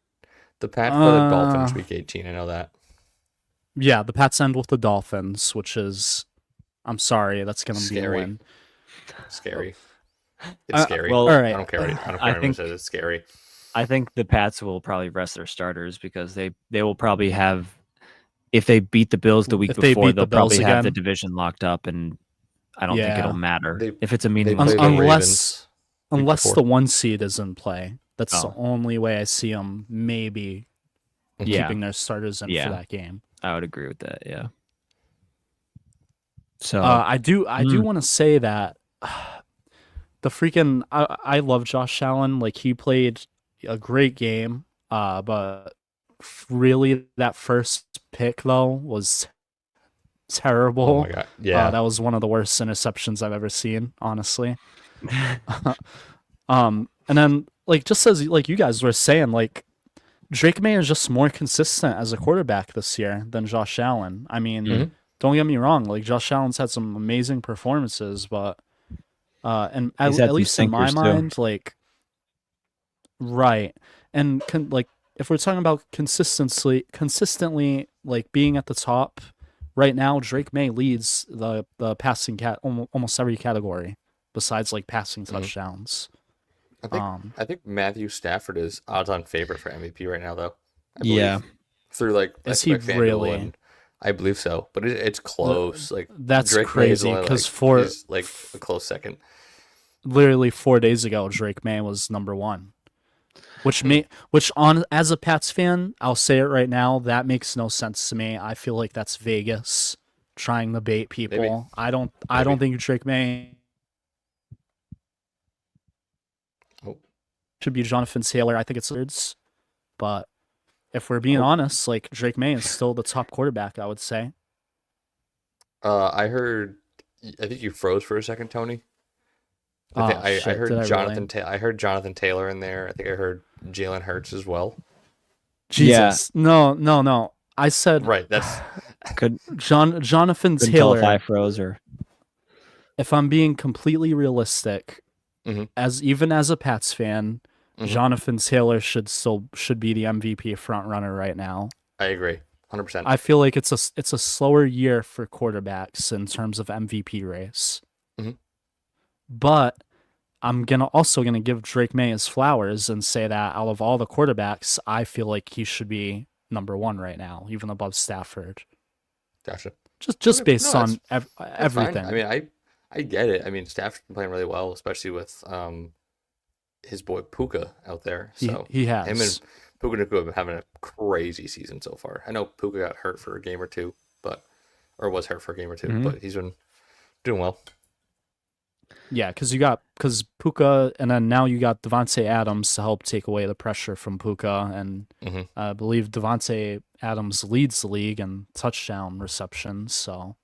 The Pats play the Dolphins week 18. I know that. Yeah, the Pats end with the Dolphins, which is, I'm sorry, that's going to be a win. Scary. It's scary. Well, all right. I don't care what anyone says. It's scary. I think the Pats will probably rest their starters because they will probably have, if they beat the Bills the week before, they'll probably have the division locked up, and I don't think it'll matter if it's a meaningless game. Unless the 1 seed is in play. That's the only way I see them maybe keeping their starters in for that game. I would agree with that. Yeah. So I do want to say that the freaking I love Josh Allen. Like, he played a great game, but really that first pick though was terrible. Oh my God. Yeah. That was one of the worst interceptions I've ever seen, honestly. And then, like, just as like you guys were saying, like, Drake May is just more consistent as a quarterback this year than Josh Allen. I mean, don't get me wrong, like, Josh Allen's had some amazing performances, but and at least in my mind, like, right. And like, if we're talking about consistently like being at the top right now, Drake May leads the passing almost every category besides like passing touchdowns. I think Matthew Stafford is odds-on favorite for MVP right now, though. Yeah. Through like, is he really? I believe so, but it's close. Like, that's Drake crazy because he's like a close second. Literally 4 days ago, Drake May was number 1. Which as a Pats fan, I'll say it right now, that makes no sense to me. I feel like that's Vegas trying to bait people. Maybe. I don't think Drake May Oh. should be Jonathan Taylor. I think it's words, but if we're being honest, like Drake May is still the top quarterback, I would say. I heard. I think you froze for a second, Tony. I Shit, heard did I Jonathan. really? I heard Jonathan Taylor in there. I think I heard Jalen Hurts as well. Jesus. No. I said Right. That's Jonathan Couldn't tell if I Taylor. froze or If I'm being completely realistic, Mhm. even as a Pats fan, Mhm. Jonathan Taylor should be the MVP front runner right now. I agree, 100%. I feel like it's a slower year for quarterbacks in terms of MVP race. Mhm. But I'm also gonna give Drake May his flowers and say that out of all the quarterbacks, I feel like he should be number one right now, even above Stafford. Gotcha. Just Okay, based no, on That's everything. fine. I mean, I get it. I mean, Stafford's been playing really well, especially with his boy Puka out there. So He him and has. Puka Nacua have been having a crazy season so far. I know Puka got hurt for a game or two, or was hurt for a game or 2, Mhm. but he's been doing well. Yeah, because Puka, and then now you got Devontae Adams to help take away the pressure from Puka, and Mhm. I believe Devontae Adams leads the league in touchdown receptions. So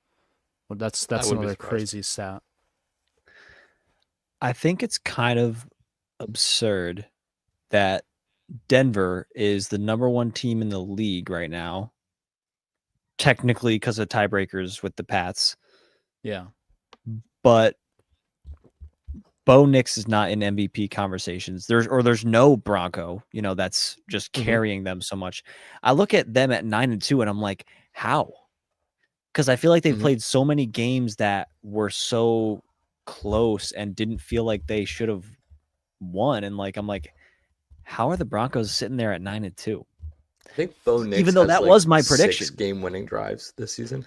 that's I wouldn't be another surprised. crazy stat. I think it's kind of absurd that Denver is the number one team in the league right now, technically because of tiebreakers with the Pats, Yeah, but Bo Nix is not in MVP conversations. There's no Bronco, that's just Mhm. carrying them so much. I look at them at 9-2 and I'm like, how? Because I feel like they've Mhm. played so many games that were so close and didn't feel like they should have won. And I'm like, how are the Broncos sitting there at 9-2? I think Bo Nix Even though has that like was my 6 prediction. game-winning drives this season.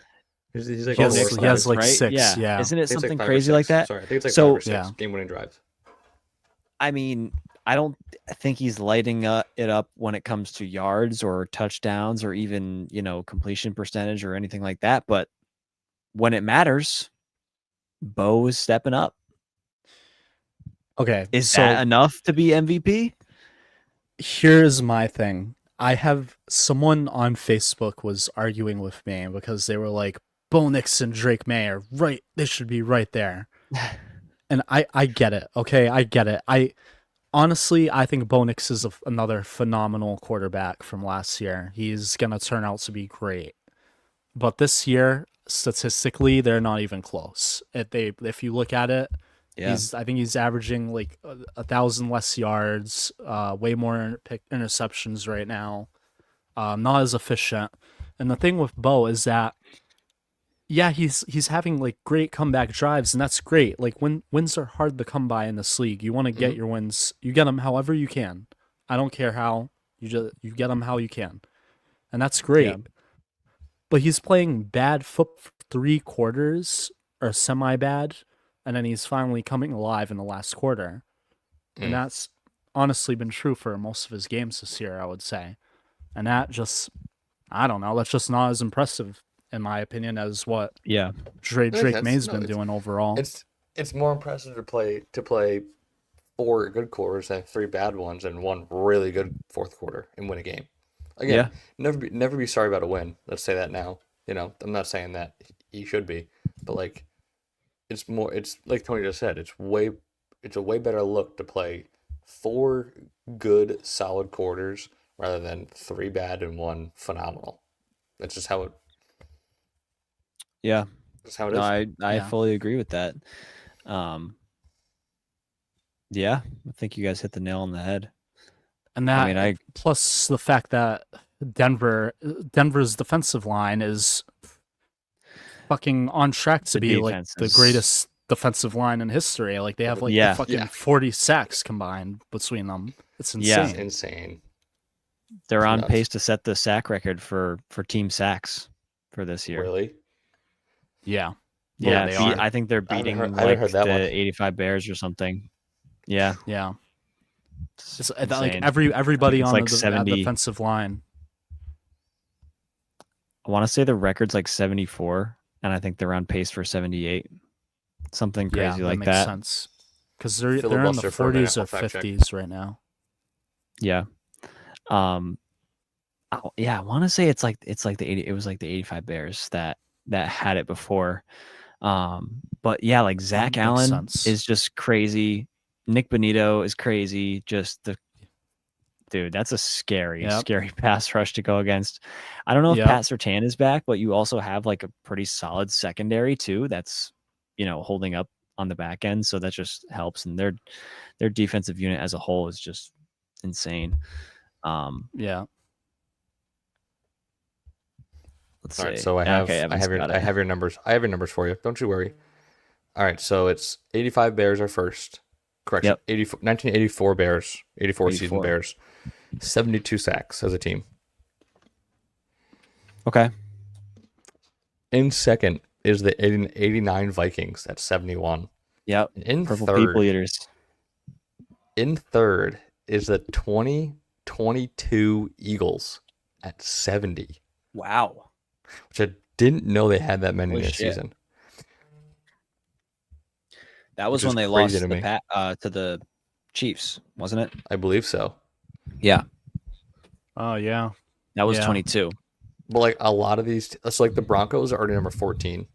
He's like he on has, the Bo worst Nix he has does, like right? 6. Yeah. Yeah, Isn't it I think it's something like 5 or crazy like 6. that? Sorry, I think it's like So- 5 or 6 Yeah. game-winning drives. I mean, I don't think he's lighting it up when it comes to yards or touchdowns or even, completion percentage or anything like that. But when it matters, Bo is stepping up. Okay, Is so that enough to be MVP? here's my thing. I have someone on Facebook was arguing with me because they were like, Bo Nix and Drake May are right. They should be right there. And I get it. Okay, I get it. Honestly, I think Bo Nix is another phenomenal quarterback from last year. He's gonna turn out to be great. But this year, statistically, they're not even close. If you look at it, Yeah. I think he's averaging like 1,000 less yards, way more interceptions right now. Not as efficient. And the thing with Bo is that, yeah, he's having like great comeback drives, and that's great. Like wins are hard to come by in this league. You want to get your wins, you get them however you can. I don't care how. You get them how you can, and that's great. Yeah. But he's playing bad foot for 3 quarters or semi bad, and then he's finally coming alive in the last quarter. And that's honestly been true for most of his games this year, I would say. And that just, I don't know, that's just not as impressive, in my opinion, as what Yeah. Drake sense. May's No, been doing overall. It's more impressive to play 4 good quarters than 3 bad ones and 1 really good fourth quarter and win a game. Again, never be sorry about a win. Let's say that now. I'm not saying that he should be, but like it's like Tony just said, it's a way better look to play 4 good solid quarters rather than 3 bad and 1 phenomenal. That's just how it Yeah. that's how it No, is. I Yeah. fully agree with that. Yeah, I think you guys hit the nail on the head. And that, I mean, plus the fact that Denver's defensive line is fucking on track to The be like defense the is- greatest defensive line in history. Like they have like Yeah. fucking Yeah. 40 sacks combined between them. It's Yeah. insane. It's insane. they're on nuts. pace to set the sack record for team sacks for this year. Really? Yeah. Yeah, they are. I think they're I haven't beating heard- I haven't heard that the one. 85 Bears or something. Yeah. Yeah. It's It's like insane. everybody It's on like the 70. defensive line. I want to say the record's like 74 and I think they're on pace for 78, something Yeah, crazy that like makes that. sense. Because they're in the Filibuster for a minute, 40s I'll or fact check. 50s right now. Yeah. Yeah, I want to say it's like the 80. It was like the 85 Bears that had it before. But yeah, like Zach makes Allen sense. is just crazy. Nick Bonito is crazy. Just dude, that's a scary pass rush to go against. I don't know if Pat Surtain is back, but you also have like a pretty solid secondary too. That's holding up on the back end, so that just helps. And their defensive unit as a whole is just insane. Yeah. Let's All right, see. so I have Evan's got it. I have your numbers. I have your numbers for you. Don't you worry. All right, so it's 85 Bears are first. Correction. Yep. 1984 Bears, 84 season 84. Bears, 72 sacks as a team. Okay. In second is the 89 Vikings at 71. Yep. In Purple third, people eaters. In third is the 2022 Eagles at 70, Wow. which I didn't know they had that many Holy this shit. season. That was Which when is they lost crazy to me. to the Chiefs, wasn't it? I believe so. Yeah. Oh, yeah. That was Yeah. 22. But like a lot of these, it's like the Broncos are already number 14.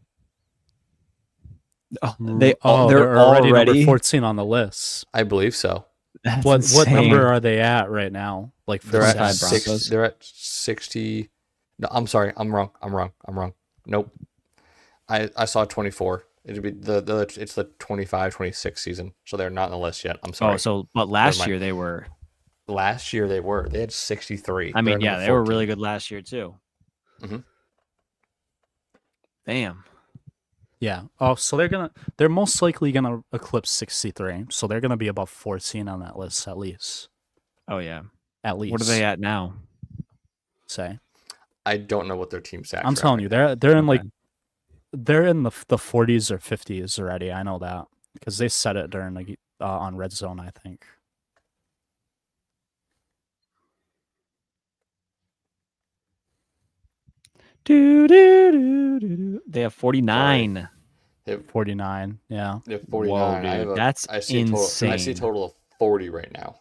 They're already number already 14 on the list. I believe so. That's What insane. number are they at right now? Like for They're at Five sacks? Broncos. They're at 60. No, I'm sorry. I'm wrong. Nope. I saw 24. It'd be it's the 25-26 season, so they're not on the list yet. I'm sorry. But last mind. year they were. Last year they were. They had 63. I mean, They're yeah, number they were 14. really good last year too. Mhm. Damn. Yeah. Oh, so they're most likely gonna eclipse 63. So they're gonna be above 14 on that list at least. Oh yeah. At least. What are they at now? Say. I don't know what their team sacks. I'm are telling at you, right they're in Okay. like they're in the 40s or 50s already. I know that because they said it during on Red Zone, I think. They have 49. now. They have 49. Yeah. 49. Whoa, I have dude, that's I see a insane. total of 40 right now.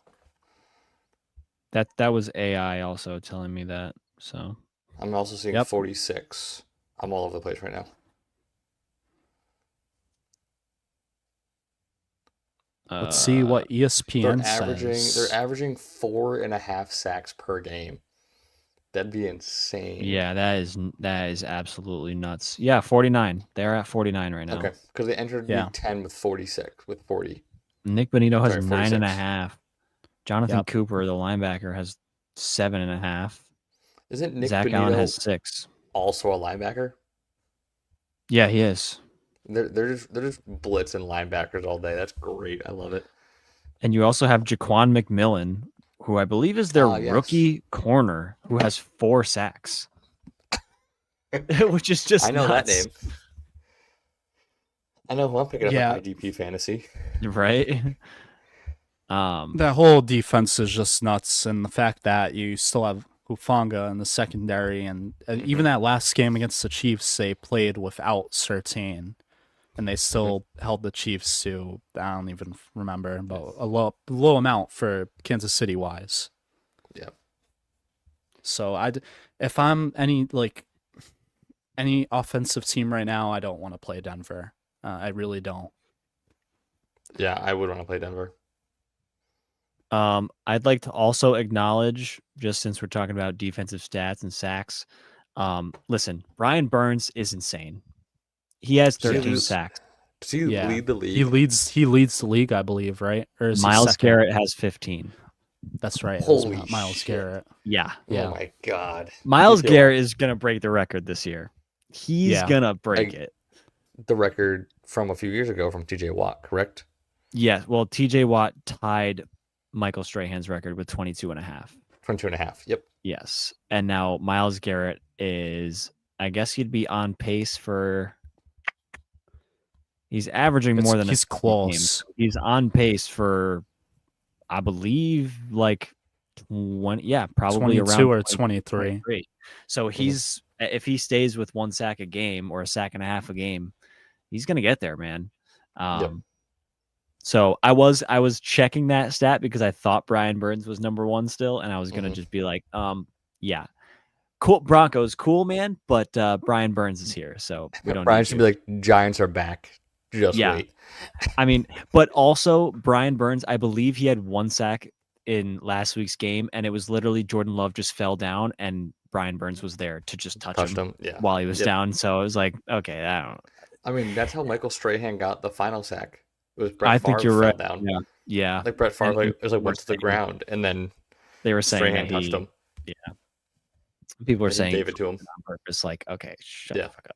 That was AI also telling me that. So I'm also seeing Yep. 46. I'm all over the place right now. Let's see what ESPN They're says. averaging 4.5 sacks per game. That'd be insane. Yeah, that is absolutely nuts. Yeah, 49. They're at 49 right now. Okay, because they entered Yeah. week 10 with 46, with 40. Nick Bonito has Sorry, 9.5. Jonathan Yep. Cooper, the linebacker, has 7.5. Isn't Nick Zach Bonito Allen has 6. also a linebacker? Yeah, he is. They're just blitzing linebackers all day. That's great. I love it. And you also have Jaquan McMillan, who I believe is their Yes. rookie corner, who has 4 sacks, which is just I know nuts, that name. I know who I'm picking up Yeah. in IDP fantasy. right? That whole defense is just nuts, and the fact that you still have Hufanga in the secondary, and even that last game against the Chiefs, they played without Surtain, and they still held the Chiefs to, I don't even remember, but a low amount for Kansas City wise. Yeah. So if I'm any offensive team right now, I don't want to play Denver. I really don't. Yeah, I would want to play Denver. I'd like to also acknowledge, just since we're talking about defensive stats and sacks, listen, Brian Burns is insane. He has 13 Yes. sacks. Does he lead the league? He leads the league, I believe, right? Or is he Miles second? Garrett has 15. That's right. It was Holy Miles shit. Garrett. Yeah. Yeah. Oh my god. Miles Yo, Garrett is going to break the record this year. He's Yeah. going to break it. The record from a few years ago from TJ Watt, correct? Yeah. Well, TJ Watt tied Michael Strahan's record with 22.5. 22.5. Yep. Yes. And now Miles Garrett is, I guess he'd be on pace for, he's averaging more than he's a game. close. He's on pace for, I believe, like 20, probably 22 around or 23. 23. So he's if he stays with 1 sack a game or a sack and a half a game, he's gonna get there, man. Yep. So I was checking that stat because I thought Brian Burns was number 1 still, and I was gonna just be like, yeah, cool Broncos, cool man, but Brian Burns is here, so we don't. Brian need should to. be like, Giants are back. Just Yeah. wait. I mean, but also Brian Burns, I believe he had 1 sack in last week's game, and it was literally Jordan Love just fell down, and Brian Burns was there to just touch him Yeah. while he was down. So it was like, okay, I mean, that's how Michael Strahan got the final sack. It was I Brett think Favre you're fell right. down. Yeah. Like Brett Favre, And it was like people went were to the saying- ground, and then They were saying Strahan that touched him. Yeah. People were And he saying gave it to him. on purpose, like, okay, shut Yeah. the fuck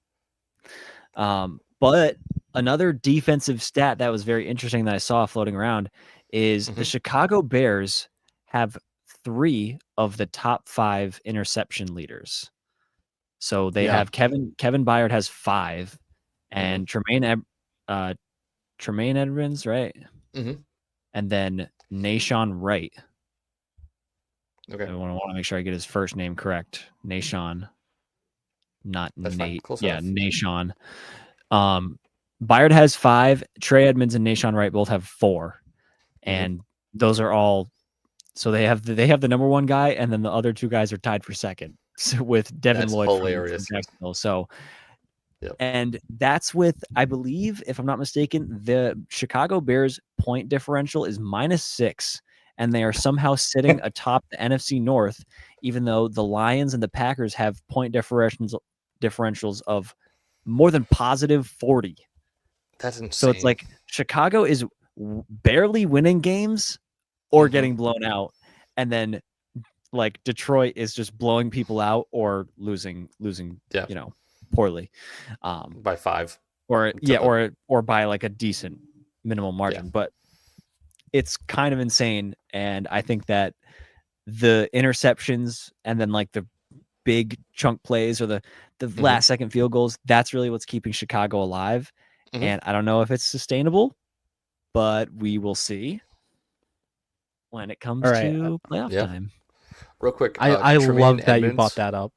up. But another defensive stat that was very interesting that I saw floating around is the Chicago Bears have 3 of the top 5 interception leaders. So they have Kevin Byard has 5, and Tremaine Edmonds, right? And then Nashawn Wright. Okay. I want to make sure I get his first name correct. Nashawn, not That's fine. Nate. Close Yeah, enough. Nashawn. Byard has 5. Trey Edmonds and Nashawn Wright both have 4, and those are all. So they have the number 1 guy, and then the other 2 guys are tied for second with Devin That's Lloyd hilarious. from Jacksonville. So, Yep. and that's with, I believe, if I'm not mistaken, the Chicago Bears point differential is -6, and they are somehow sitting atop the NFC North, even though the Lions and the Packers have point differentials of more than positive 40. That's insane. So it's like Chicago is barely winning games or getting blown out, and then like Detroit is just blowing people out or losing, poorly, by 5. or by like a decent minimal margin. But it's kind of insane, and I think that the interceptions and then like the big chunk plays or the last second field goals, that's really what's keeping Chicago alive. And I don't know if it's sustainable, but we will see when it comes to playoff time. Real quick, I love that you Edmonds- brought that up.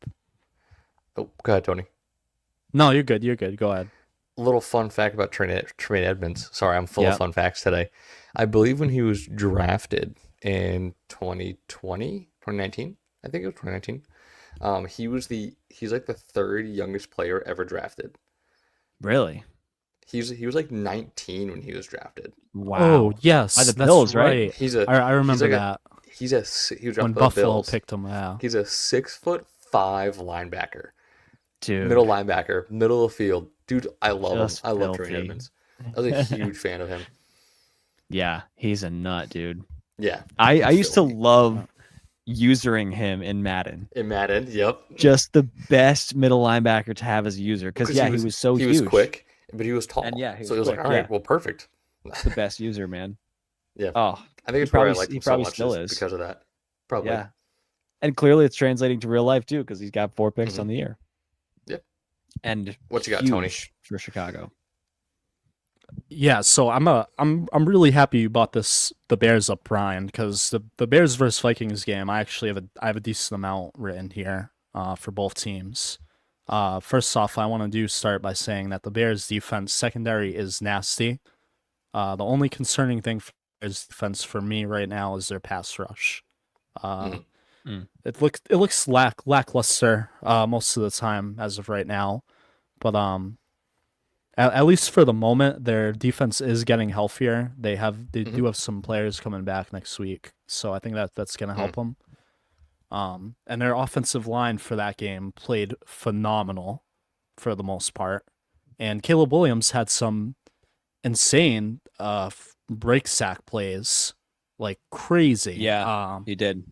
Oh, go ahead, Tony. No, you're good. You're good. Go ahead. A little fun fact about Tremaine Edmonds. Sorry, I'm full of fun facts today. I believe when he was drafted in 2019, I think it was 2019. He's like the 3rd youngest player ever drafted. Really? He was like 19 when he was drafted. Wow. Oh yes, By the that's Bills, right? I remember that He was drafted when by the Buffalo Bills. picked him. Yeah. He's a 6'5" linebacker. Dude. Middle linebacker, middle of the field. Dude, I love Just him. I love filthy. Tremaine Edmonds. I was a huge fan of him. Yeah, he's a nut, dude. Yeah. I used to filthy. love usering him in Madden. In Madden, yep. Just the best middle linebacker to have as a user because he was so huge. He was quick, but he was tall. And he so it was was quick, like, all right, well, perfect. The best user, man. Yeah. Oh, I think it's probably- probably I like he him so probably much still just is. because of that. Probably. yeah. And clearly it's translating to real life too because he's got 4 picks on the year. Yep. And What you got, Tony? huge for Chicago? Yeah, so I'm really happy you bought the Bears up, Brian, because the Bears versus Vikings game, I actually have a decent amount written here for both teams. First off, I want to start by saying that the Bears defense secondary is nasty. The only concerning thing for Bears defense for me right now is their pass rush. It looks lackluster most of the time as of right now, but at least for the moment, their defense is getting healthier. They do have some players coming back next week, so I think that's going to help them. And their offensive line for that game played phenomenal for the most part. And Caleb Williams had some insane break sack plays, like crazy. Yeah, he did.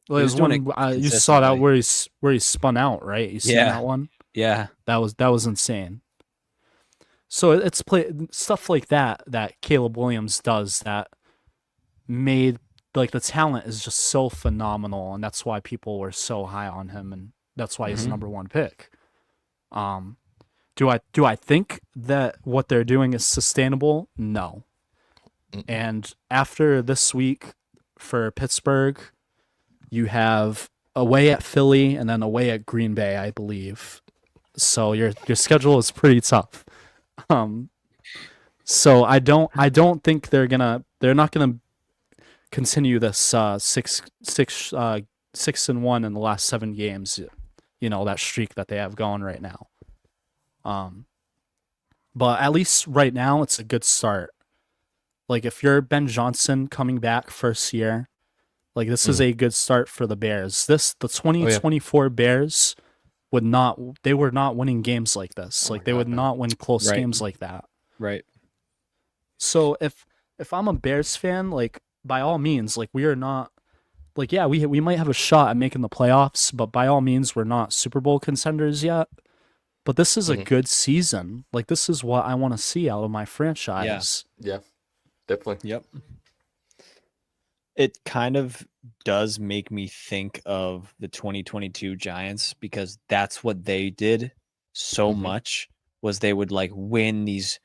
Well, was doing you saw that consistently. where he spun out, right? You seen that one? Yeah. That was insane. So it's stuff like that Caleb Williams does that made like the talent is just so phenomenal, and that's why people were so high on him, and that's why he's the number 1 pick. Do I think that what they're doing is sustainable? No. And after this week for Pittsburgh, you have away at Philly and then away at Green Bay, I believe. So your schedule is pretty tough. So I don't think they're not gonna continue this 6-1 in the last 7 games. You know, that streak that they have going right now. But at least right now it's a good start. Like if you're Ben Johnson coming back first year, like this is a good start for the Bears. The 2024 Bears were not winning games like this. Like they would not win close games like that. Right. So if I'm a Bears fan, like by all means, like we are not like yeah, we might have a shot at making the playoffs, but by all means we're not Super Bowl contenders yet. But this is a good season. Like this is what I want to see out of my franchise. Yeah. Definitely. Yep. It kind of does make me think of the 2022 Giants because that's what they did so much was they would like win these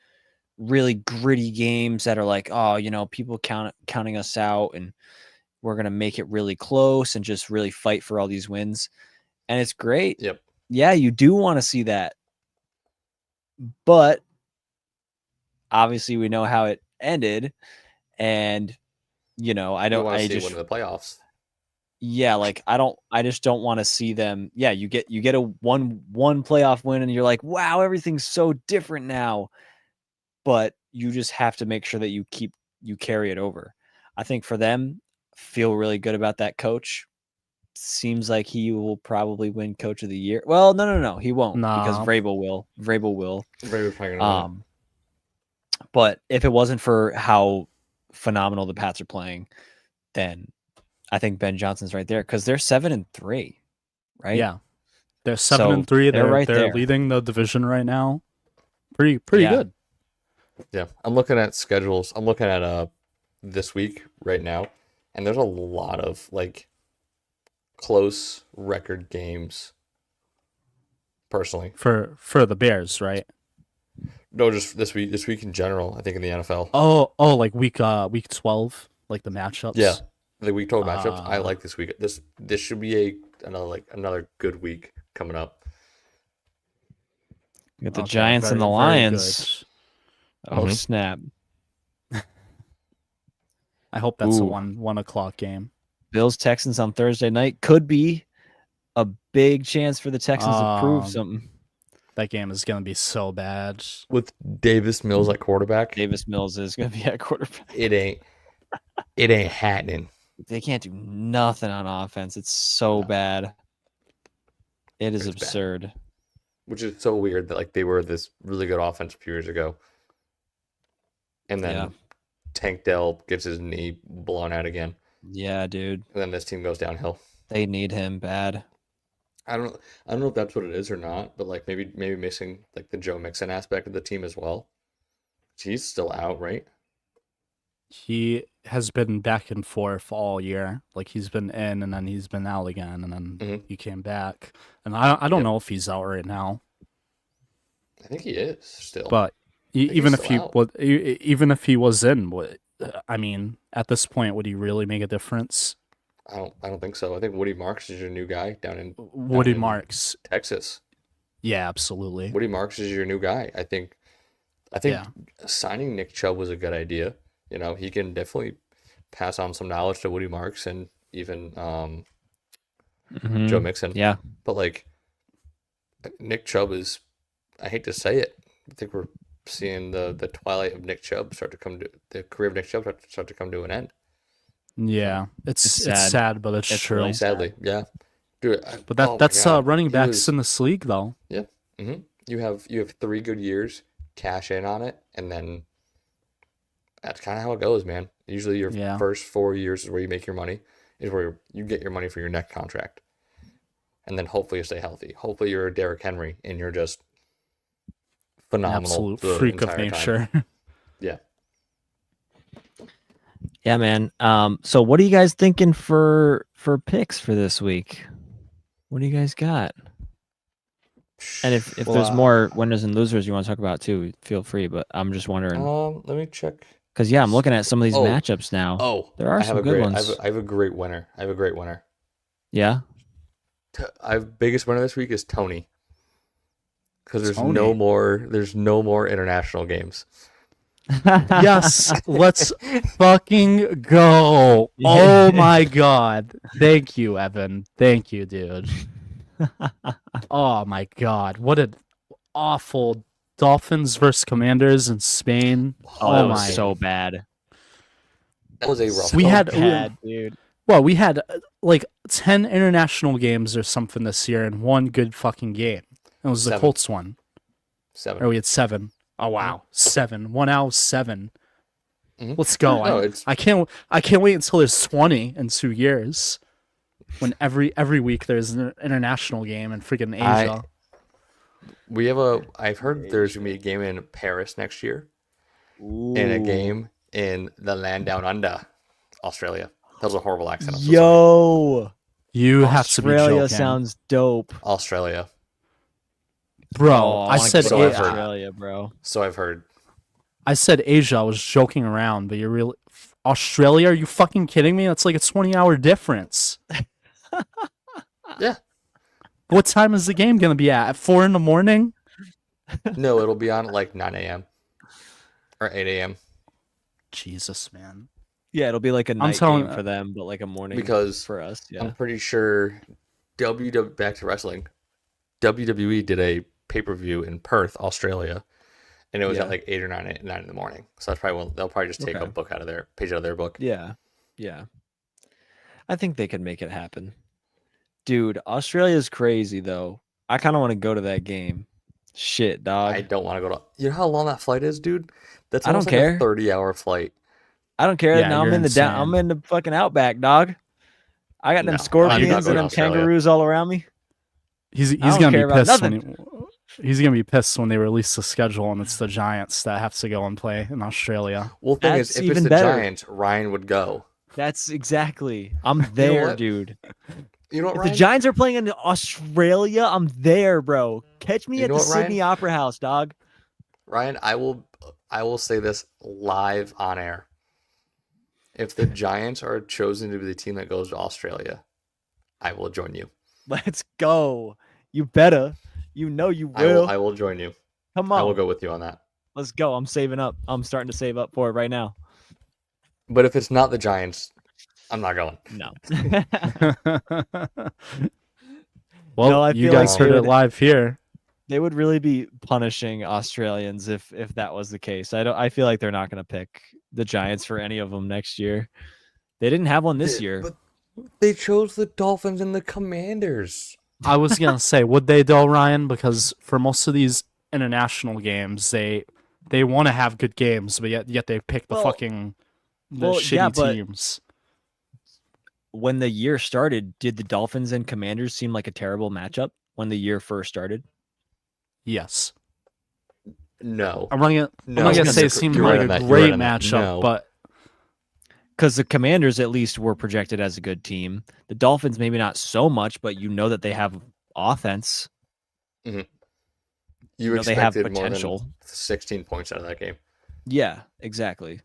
really gritty games that are like, oh, you know, people counting us out and we're going to make it really close and just really fight for all these wins. And it's great. Yep. Yeah, you do want to see that. But obviously we know how it ended and you know, I just win the playoffs. Yeah, like I just don't want to see them. Yeah, you get a one playoff win and you're like, "Wow, everything's so different now." But you just have to make sure that you carry it over. I think for them, feel really good about that coach. Seems like he will probably win coach of the year. Well, no, he won't because Vrabel will. Vrabel's probably gonna win. But if it wasn't for how phenomenal the Pats are playing, then I think Ben Johnson's right there because they're 7-3, right? Yeah, they're 7-3. They're right there. Leading the division right now. Pretty good. Yeah, I'm looking at schedules. I'm looking at this week right now, and there's a lot of like close record games. Personally, for the Bears, right? No, just this week in general. I think in the NFL. Oh, like week 12, like the matchups. Yeah, the week 12 matchups. I like this week. This should be another good week coming up. You got the Giants and the Lions. Oh snap! I hope that's a 1 o'clock game. Bills Texans on Thursday night could be a big chance for the Texans to prove something. That game is going to be so bad. With Davis Mills at quarterback. Davis Mills is going to be at quarterback. It ain't happening. They can't do nothing on offense. It's so bad. It is absurd. Bad. Which is so weird that like they were this really good offense a few years ago. And then Tank Dell gets his knee blown out again. Yeah, dude. And then this team goes downhill. They need him bad. I don't know if that's what it is or not, but like maybe missing like the Joe Mixon aspect of the team as well. He's still out, right? He has been back and forth all year. Like he's been in and then he's been out again and then he came back. And I don't know if he's out right now. I think he is still. But even if he was in, I mean, at this point, would he really make a difference? I don't think so. I think Woody Marks is your new guy down in Marks, Texas. Yeah, absolutely. Woody Marks is your new guy. I think signing Nick Chubb was a good idea. You know, he can definitely pass on some knowledge to Woody Marks and even Joe Mixon. Yeah. But like Nick Chubb is, I hate to say it, I think we're seeing the twilight of Nick Chubb the career of Nick Chubb start to come to an end. Yeah, it's sad, but it's true. Really sadly, yeah. Dude, but that's running backs in this league, though. Yeah. You have 3 good years, cash in on it, and then that's kind of how it goes, man. Usually, your first 4 years is where you make your money, is where you get your money for your next contract, and then hopefully you stay healthy. Hopefully, you're a Derrick Henry and you're just phenomenal, absolute freak of nature. Yeah. Yeah, man. So what are you guys thinking for picks for this week? What do you guys got? And if there's more winners and losers you want to talk about too, feel free. But I'm just wondering. Let me check. Because I'm looking at some of these matchups now. Oh, there are some good ones. I have a great winner. Yeah. Biggest winner this week is Tony, because there's Tony. no more international games. Yes, let's fucking go. Yeah. Oh my god. Thank you, Evan. Thank you, dude. Oh my god. What an awful Dolphins versus Commanders in Spain. Oh, that Oh was my. so bad. That was a rough. We So had- bad, dude. Well, we had like 10 international games or something this year and one good fucking game. It was the 7. Colts one. 7. Or we had 7. Oh wow. 7. 1 out of 7. Mhm. Let's go. No, it's I can't wait until there's 20 in 2 years. When every week there's an international game in freaking Asia. I've heard there's gonna be a game in Paris next year, and a game in the land down under, Australia. That was a horrible accent. I'm so sorry. Yo, You have to be Australia joking. sounds dope. Australia. Bro, Oh, I wanna said go so to I've heard. Australia, bro. So I've heard. I said Asia. I was joking around, but you're really Australia? Are you fucking kidding me? That's like a 20-hour difference. Yeah. What time is the game gonna be at 4 in the morning? No, it'll be on at like 9 a.m. or 8 a.m. Jesus, man. Yeah, it'll be like a night telling- game for them, but like a morning Because for us. Yeah. I'm pretty sure back to wrestling. WWE did a pay-per-view in Perth, Australia, and it was Yeah. at like 8 or 9 in the morning. So that's probably they'll probably just take Okay. a page out of their book. Yeah. Yeah. I think they could make it happen. Dude, Australia's crazy though. I kind of want to go to that game. Shit, dog. I don't want to go to. You know how long that flight is, dude? That's I don't almost like care. a 30-hour flight. I don't care. Yeah, Now I'm you're in the I'm insane. in the fucking outback, dog. I got No, them I'm not scorpions going and to them Australia. kangaroos all around me. He's don't gonna care be about pissed he's gonna be pissed when they release the schedule and it's the Giants that have to go and play in Australia. Well, thing That's is, if it's even the better. Giants, Ryan would go. That's exactly. I'm there, what? dude. You know what, If Ryan? the Giants are playing in Australia, I'm there, bro. Catch me You at know the what, Ryan? Sydney Opera House, dog. Ryan, I will say this live on air. If the Giants are chosen to be the team that goes to Australia, I will join you. Let's go. You better. You know you I will. will join you. Come I will on. go with you on that. Let's go. I'm saving up. I'm starting to save up for it right now. But if it's not the Giants, I'm not going. No. Well, No, I you feel guys like heard they it would- live here. They would really be punishing Australians if that was the case. I feel like they're not going to pick the Giants for any of them next year. They didn't have one this year. But they chose the Dolphins and the Commanders. I was gonna say, would they though, Ryan? Because for most of these international games, they want to have good games, but yet they pick the Well- fucking well, shitty yeah, but- teams. When the year started, did the Dolphins and Commanders seem like a terrible matchup when the year first started? Yes, No. I'm not gonna No. say it seemed You're like right on a that. You're great right on that. matchup, No. but Because the Commanders at least were projected as a good team. The Dolphins maybe not so much, but you know that they have offense. You You know, they have expected more potential. than 16 points out of that game. Yeah, exactly.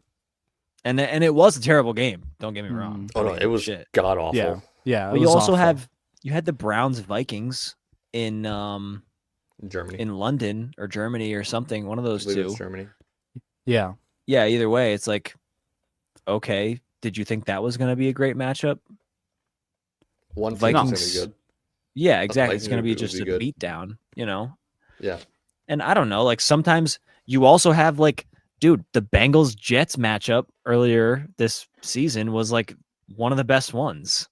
And it was a terrible game. Don't get me wrong. Oh I no, mean, it was shit. god awful. yeah. But it you was also awful. had the Browns Vikings in Germany. in London or Germany or something. One of I those believe it's two. Germany. Yeah. Yeah. Either way, it's like, okay. Did you think that was going to be a great matchup? One team's gonna be Vikings- good. Yeah, exactly. It's Vikings going to be would just be a good. beatdown, you know. Yeah. And I don't know, like sometimes you also have like, dude, the Bengals Jets matchup earlier this season was like one of the best ones.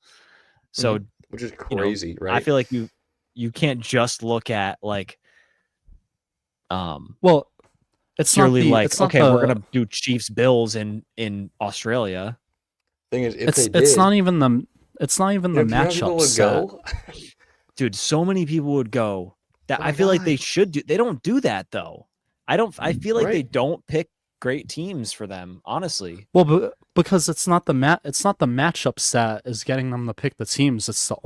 So Which is you know, crazy, right? I feel like you can't just look at like Well, it's purely not the, like, it's not okay, the, we're gonna do Chiefs Bills in Australia. Thing is, if It's they did, it's not even the you know how people matchup would set. go. Dude, so many people would go. That Oh I my feel like God. they should do. They don't do that though. I feel like they Right. don't pick great teams for them, honestly. Well, because it's not the matchup set is getting them to pick the teams. It's the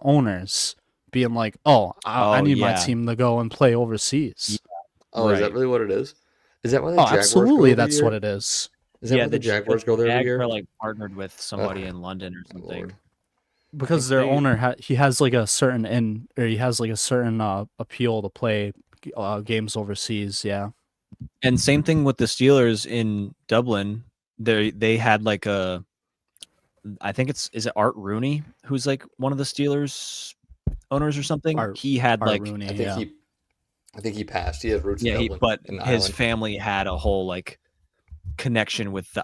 owners being like, oh, I Oh, need my yeah. team to go and play overseas. Oh, is that Right. really what it is? Is that why the Oh, Jaguars absolutely, go every that's year? what it is. Is that why the Jaguars go there every Jags year? are like partnered with somebody Oh, in London or something. Lord. because think their they- owner he has like a certain appeal to play games overseas. Yeah. And same thing with the Steelers in Dublin. They had like I think is it Art Rooney who's like one of the Steelers owners or something. Art, He had Art like Rooney. I think Yeah. he passed. He has roots in yeah, Dublin, but in his Ireland. family had a whole like connection with the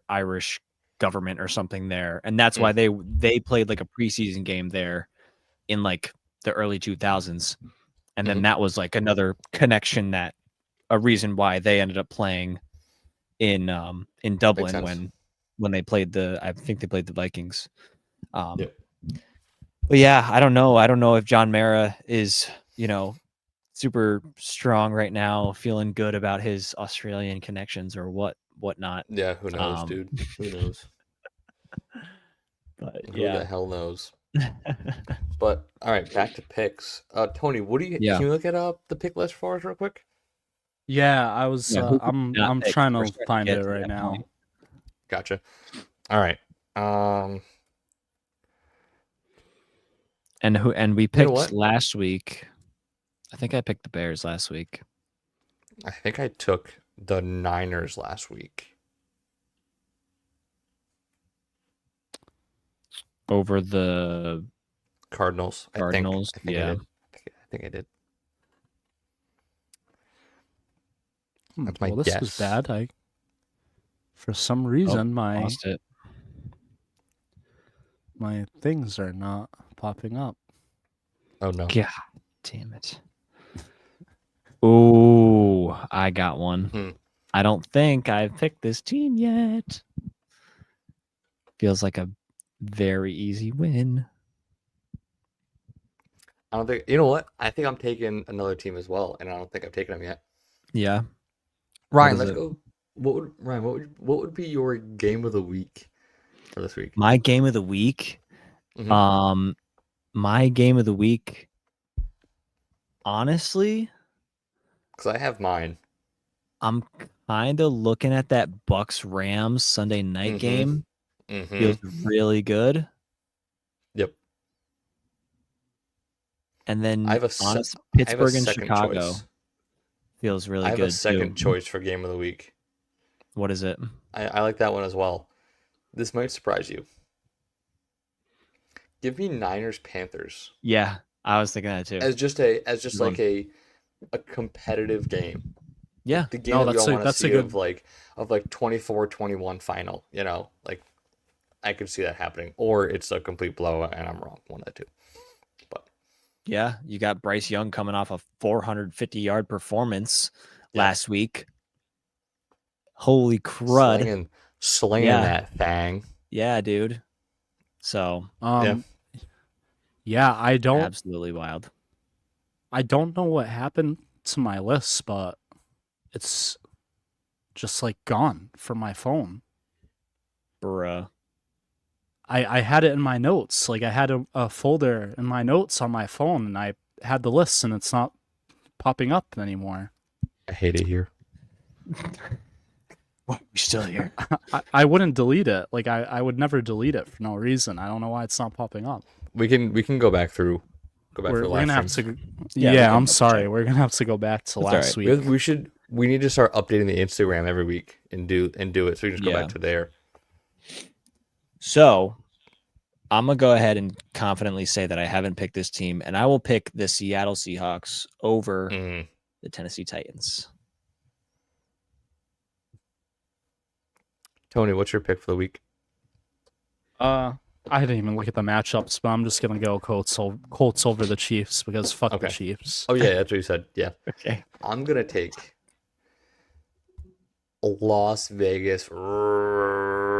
Irish government or something there, and that's why they played like a preseason game there in like the early 2000s, and then that was like another connection, that a reason why they ended up playing in Dublin sense. when they played I think they played the Vikings. Yep. But yeah, I don't know if John Mara is, super strong right now, feeling good about his Australian connections or whatnot. Yeah, who knows, dude? Who knows? But Who the yeah. hell knows? But all right, back to picks. Tony, what do you Yeah. can you look at the pick list for us real quick? Yeah, I was. Yeah, who could not I'm pick? trying We're to starting to find get it to right that now. point. Gotcha. All right. And we You know picked what? last week. I think I picked the Bears last week. I think I took the Niners last week. Over the Cardinals. Cardinals. I think I Yeah. did. I think I did. That's my Well, this guess. was bad. For some Oh, reason, my lost it. things are not popping up. Oh no. God damn it. Ooh, I got one. I don't think I've picked this team yet. Feels like a very easy win. I don't think. You know what? I think I'm taking another team as well, and I don't think I've taken them yet. Yeah. Ryan, is let's it? go. What would be your game of the week for this week? My game of the week. Mhm. My game of the week. Honestly, Because I have mine. I'm kind of looking at that Bucks Rams Sunday night game. Feels really good. Yep. And then I have a Pittsburgh and second Chicago choice. feels really I have good a second too. choice for game of the week. What is it? I like that one as well. This might surprise you. Give me Niners Panthers Yeah, I was thinking that too. as just like a competitive game. Yeah. The game No, that we that's all a- want to that's a see good- of like 24-21 final. Like I could see that happening, or it's a complete blowout and I'm wrong. One of the two. But Yeah, you got Bryce Young coming off a 450-yard performance last week. Holy crud. slinging Yeah. that thing. Yeah, dude. So, Yeah, I don't absolutely wild. know what happened to my list, but it's just like gone from my phone. Bruh. I had it in my notes. Like I had a folder in my notes on my phone, and I had the list, and it's not popping up anymore. I hate it here. We're still here. I wouldn't delete it. Like I would never delete it for no reason. I don't know why it's not popping up. We can go back through. We're the gonna have last to. things. Yeah, Yeah, we I'm can sorry. double-check. We're gonna have to go back to last all right. week. We need to start updating the Instagram every week and do it. So we just go Yeah. back to there. So, I'm going to go ahead and confidently say that I haven't picked this team, and I will pick the Seattle Seahawks over the Tennessee Titans. Tony, what's your pick for the week? I didn't even look at the matchups, but I'm just gonna go Colts over the Chiefs because fuck the Chiefs. Oh yeah, that's what you said. Yeah. Okay. I'm gonna take Las Vegas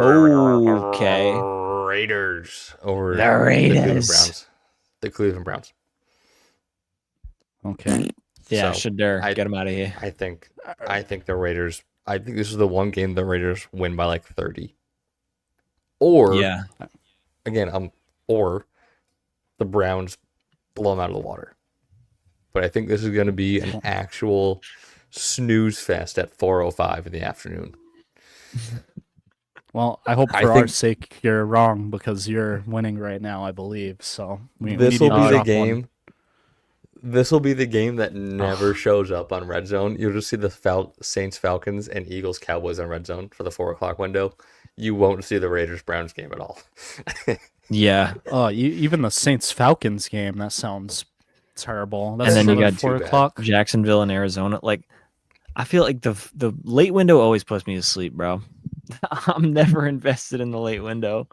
Okay. Raiders over The Raiders. The Cleveland Browns. Okay. Yeah, So, Shadur, I- get him out of here. I think the Raiders. I think this is the one game the Raiders win by like 30. Or Yeah. again, or the Browns blow them out of the water. But I think this is going to be an actual snooze fest at 4:05 in the afternoon. Well, I hope I for our think- sake you're wrong because you're winning right now, I believe. So we This need will you to be the drop one. game. This will be the game that never shows up on Red Zone. You'll just see the Saints, Falcons, and Eagles, Cowboys on Red Zone for the 4 o'clock window. You won't see the Raiders, Browns game at all. Yeah. Oh, even the Saints Falcons game, that sounds terrible. That's And then you another got 4 too bad. o'clock. Jacksonville and Arizona. Like, I feel like the late window always puts me to sleep, bro. I'm never invested in the late window.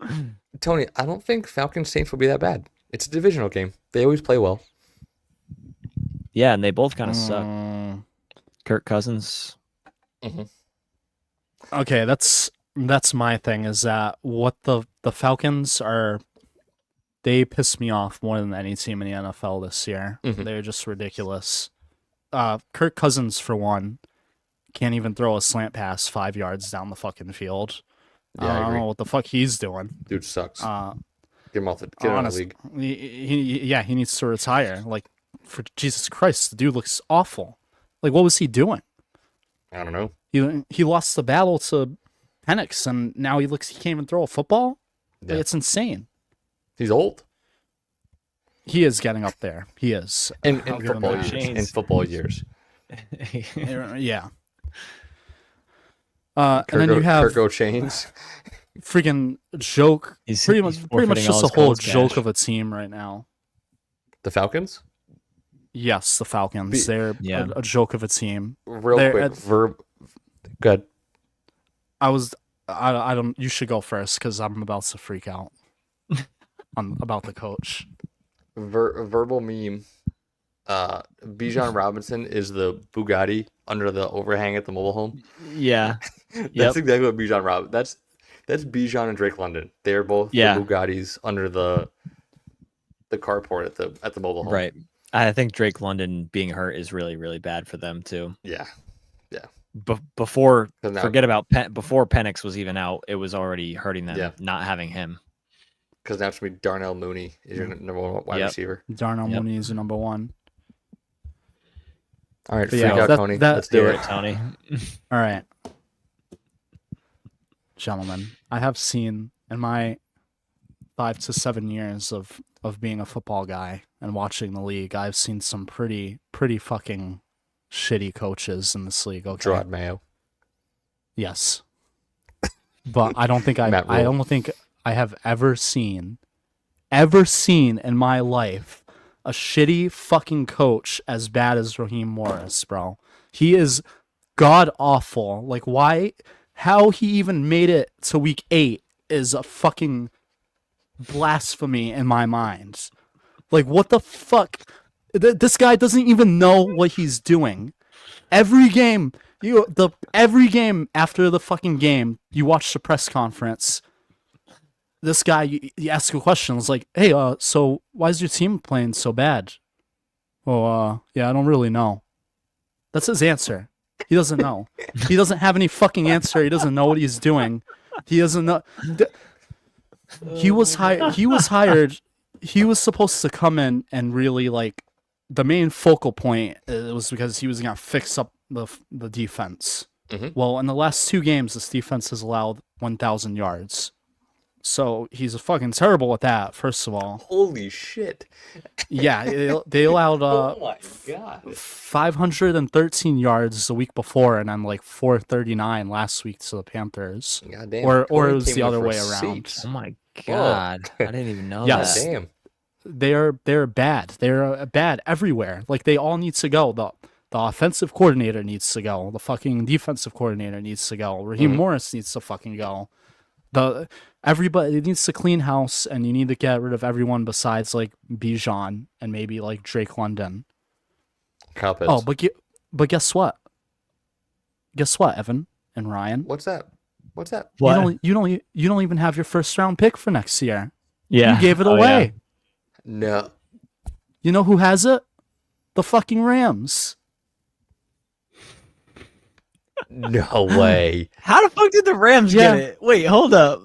Tony, I don't think Falcons Saints will be that bad. It's a divisional game. They always play well. Yeah, and they both kind of suck. Mm, Kirk Cousins. okay, that's my thing. Is that what the Falcons are? They piss me off more than any team in the NFL this year. Mhm. They're just ridiculous. Kirk Cousins, for one, can't even throw a slant pass 5 yards down the fucking field. Yeah, I I don't agree. know what the fuck he's doing. Dude sucks. Uh, Get him off the get him out of the honest, league. he needs to retire. Like, for Jesus Christ, the dude looks awful. Like, what was he doing? I don't know. He lost the battle to Penix, and now he can't even throw a football. Like, Yeah. it's insane. He's old. He is getting up there. He is. In I'll give him football that. years. In football years. Yeah. And then you have Kirk O'Chains. freaking joke. He's Pretty much forfeiting just all a his whole college joke cash. of a team right now. The Falcons? Yes, the Falcons. They're Yeah. a joke of a team. Real They're quick. at- Good. I don't. You should go first because I'm about to freak out about the coach. Verbal meme. Bijan Robinson is the Bugatti under the overhang at the mobile home. Yeah. That's Yep. exactly what Bijan Rob. That's Bijan and Drake London. They are both Yeah. the Bugattis under the carport at the mobile home. Right. I think Drake London being hurt is really, really bad for them too. Yeah. Before 'Cause now- forget about before Penix was even out, it was already hurting them Yeah. not having him. Because now it's gonna be Darnell Mooney is your number one wide Yep. receiver. Darnell Yep. Mooney is your number one. All right, But freak yeah, out, that- Tony. that- Let's do Do it. it, Tony. All right, gentlemen, I have seen in my 5 to 7 years of being a football guy and watching the league, I've seen some pretty fucking shitty coaches in this league. Okay, Gerard Mayo. yes, but I don't think I Matt Rule. don't think I have ever seen in my life a shitty fucking coach as bad as Raheem Morris, bro. He is god awful. Like, how he even made it to week 8 is a fucking blasphemy in my mind. Like, what the fuck? This guy doesn't even know what he's doing. Every game, every game after the fucking game, you watch the press conference. This guy, you ask a question. It's like, hey, so why is your team playing so bad? Oh, yeah, I don't really know. That's his answer. He doesn't know. He doesn't have any fucking answer. He doesn't know what he's doing. He doesn't know. He was hired. He was supposed to come in and really, like, the main focal point was because he was gonna fix up the defense. Mhm. Well, in the last 2 games, this defense has allowed 1,000 yards. So he's fucking terrible at that. First of all, Holy shit! yeah, they allowed Oh my god! 513 yards the week before, and then like 439 last week to the Panthers. Goddamn. Or Tony it was came the in other for way around. receipts. Oh my god. I didn't even know Yes. that. Damn. They're bad. They're bad everywhere. Like, they all need to go. The offensive coordinator needs to go. The fucking defensive coordinator needs to go. Raheem Morris needs to fucking go. Everybody needs to clean house, and you need to get rid of everyone besides like Bijan and maybe like Drake London. Kyle Pitts. Oh, but guess what? Guess what, Evan and Ryan? What's that? What's that? What? You don't even have your first round pick for next year. Yeah. You gave it Oh, away. No. You know who has it? The fucking Rams. No way. How the fuck did the Rams Yeah. get it? Wait, hold up.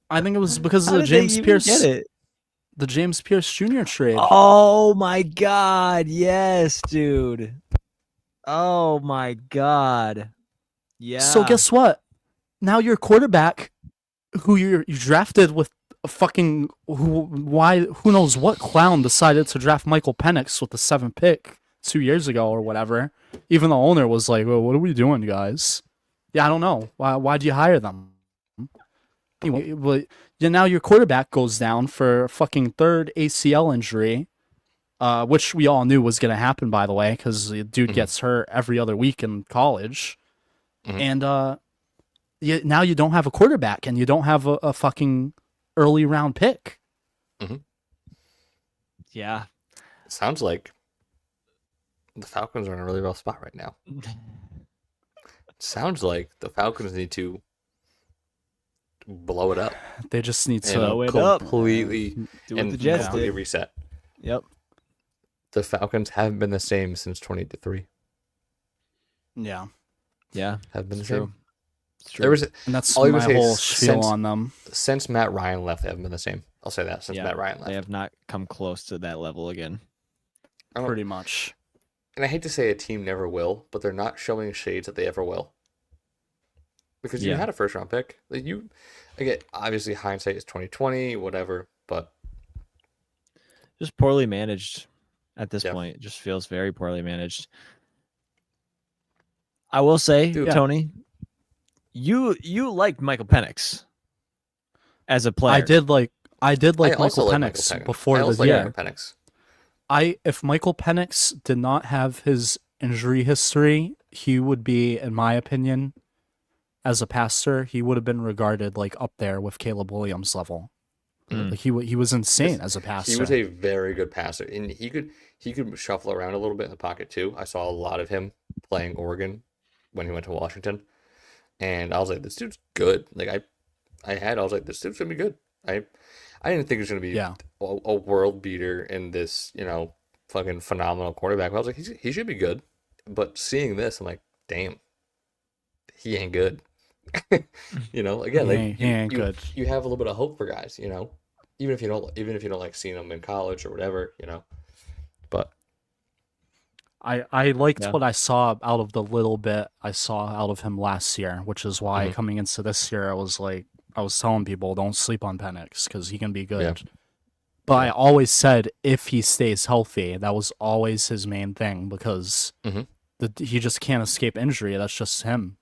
I think it was because of How the did they James even Pierce get it? the James Pierce Jr. trade. Oh my god, yes, dude. Oh my god. Yeah. So guess what? now your quarterback, who you drafted with a fucking who knows what clown decided to draft Michael Penix with the 7th pick 2 years ago or whatever. Even the owner was like, "Well, what are we doing, guys?" Yeah, I don't know. Why'd you hire them? Anyway, now your quarterback goes down for a fucking 3rd ACL injury, which we all knew was going to happen, by the way, because the dude gets hurt every other week in college. And now you don't have a quarterback, and you don't have a fucking early round pick. Yeah. Sounds like the Falcons are in a really rough spot right now. Sounds like the Falcons need to blow it up. They just need to blow it up. Completely Do what the Jets did. reset. Yep. The Falcons haven't been the same since 2023. Yeah. Yeah. Have been the True. same. It's true. There was And that's all I my would say whole is spiel on them. Since Matt Ryan left, they haven't been the same. I'll say that since Yeah, Matt Ryan left. They have not come close to that level again. Pretty much. And I hate to say a team never will, but they're not showing shades that they ever will. Because you Yeah. had a first round pick. Like again, obviously hindsight is 2020, whatever, but Just poorly managed at this Yeah. point. It just feels very poorly managed. I will say, Dude. Tony, you liked Michael Penix as a player. I did like I also Michael like Penix Michael Penix. before I the also like year. Michael Penix. If Michael Penix did not have his injury history, he would be, in my opinion, as a passer, he would have been regarded like up there with Caleb Williams level. Mm. Like he was insane as a passer. He was a very good passer, and he could shuffle around a little bit in the pocket too. I saw a lot of him playing Oregon when he went to Washington, and I was like, this dude's good. Like I was like, this dude's gonna be good. I didn't think he was gonna be a world beater in this, fucking phenomenal quarterback. But I was like, he should be good. But seeing this, I'm like, damn, he ain't good. Again, He ain't good. You have a little bit of hope for guys, even if you don't like seeing them in college or whatever, But I liked Yeah. what I saw out of the little bit I saw out of him last year, which is why Mhm. coming into this year, I was telling people, don't sleep on Penix because he can be good. Yeah. But I always said if he stays healthy, that was always his main thing because Mhm. he just can't escape injury. That's just him.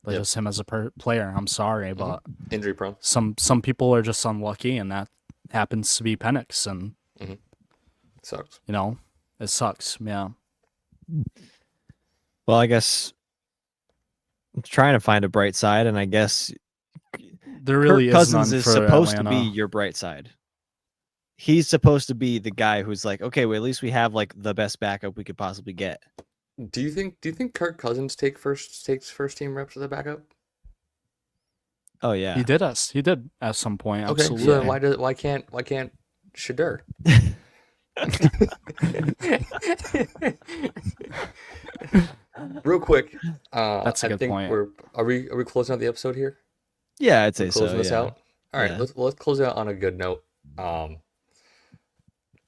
That's Yep. just him as a player. I'm sorry, but injury prone. some people are just unlucky, and that happens to be Penix, and Sucks. it sucks. Yeah. Well, I guess I'm trying to find a bright side, and I guess There really Kirk is Cousins none is for supposed Atlanta. to be your bright side. He's supposed to be the guy who's like, okay, well, at least we have like the best backup we could possibly get. Do you think Kirk Cousins takes first team reps as a backup? Oh yeah, He did at some point. Okay, Absolutely. so then why can't Shadur? Real quick, That's a I good think point. are we closing out the episode here? yeah, I'd say We're closing so. this Yeah. out. All right, Yeah. let's close it out on a good note.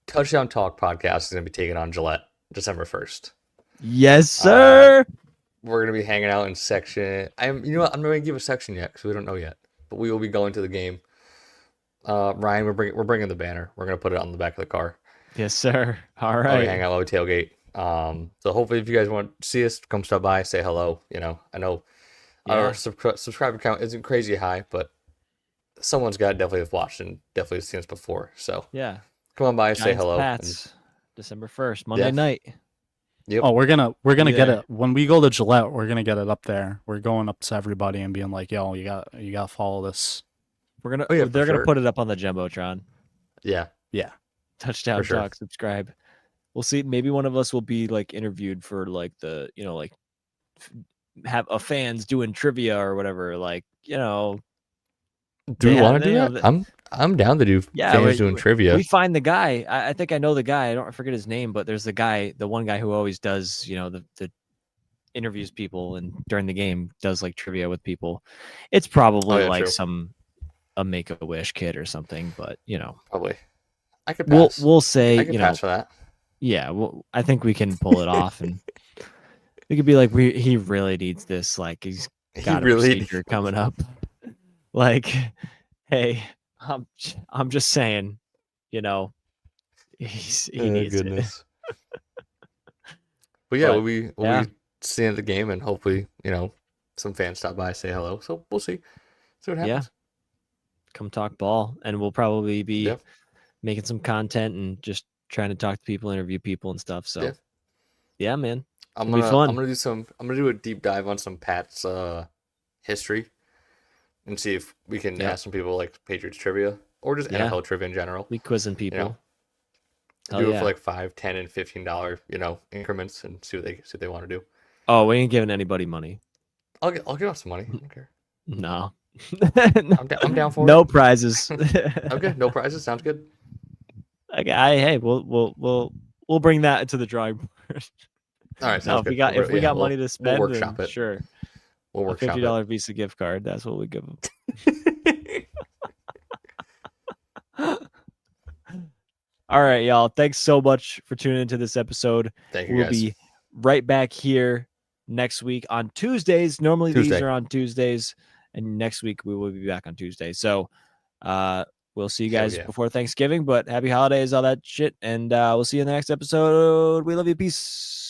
Touchdown Talk podcast is gonna be taken on Gillette December 1st. Yes, sir. We're gonna be hanging out in section. I'm not gonna give a section yet because we don't know yet, but we will be going to the game. Ryan, we're bringing the banner. We're gonna put it on the back of the car. Yes, sir. All While we right. hang out while we tailgate. So hopefully, if you guys want to see us, come stop by, say hello. I know our Yeah. subscriber count isn't crazy high, but someone's got definitely have watched and definitely seen us before. So Yeah. come on by, say Giants hello. Pats, December 1st, Monday Yeah. night. Yep. Oh, we're gonna get there. it when we go to Gillette. We're gonna get it up there. We're going up to everybody and being like, "Yo, you got to follow this." We're gonna. Oh, yeah, they're for gonna sure. put it up on the jumbotron. Yeah. Yeah, Touchdown For sure. Talk. Subscribe. We'll see. Maybe one of us will be like interviewed for like the have a fans doing trivia or whatever. Like Do we Yeah, want to they do know that? I'm down to do Yeah, fans doing trivia. We find the guy. I think I know the guy. I forget his name, but there's the one guy who always does, the interviews people and during the game does like trivia with people. It's probably like true. a Make-A-Wish kid or something, but Probably. I could we'll pass. we'll say I could pass for that. yeah. Well, I think we can pull it off, and we could be like, he really needs this. Like He got a really procedure coming up. Like, hey, I'm just saying, he needs it. But yeah, But we'll be seeing the game, and hopefully, some fans stop by, say hello. So we'll see what happens. Come talk ball, and we'll probably be Yeah. making some content and just trying to talk to people, interview people, and stuff. So yeah, man, I'm be fun. I'm gonna do a deep dive on some Pat's history and see if we can ask some people like Patriots trivia or just NFL trivia in general. We quizzing people. Do it for like $5, $10, and $15, increments, and see what they want to do. Oh, we ain't giving anybody money. I'll give out some money. I don't care. No. I'm down for no it. prizes. Okay, no prizes. Sounds good. Okay, hey, we'll bring that into the drawing board. All right, No, sounds good. if we got money to spend, we'll workshop then it. sure. We'll A workshop $50 Visa gift card. That's what we give them. All right, y'all. Thanks so much for tuning into this episode. Thank you, We'll guys. be right back here next week on Tuesdays. Normally these are on Tuesdays, and next week we will be back on Tuesday. So we'll see you guys before Thanksgiving, but happy holidays, all that shit, and we'll see you in the next episode. We love you. Peace.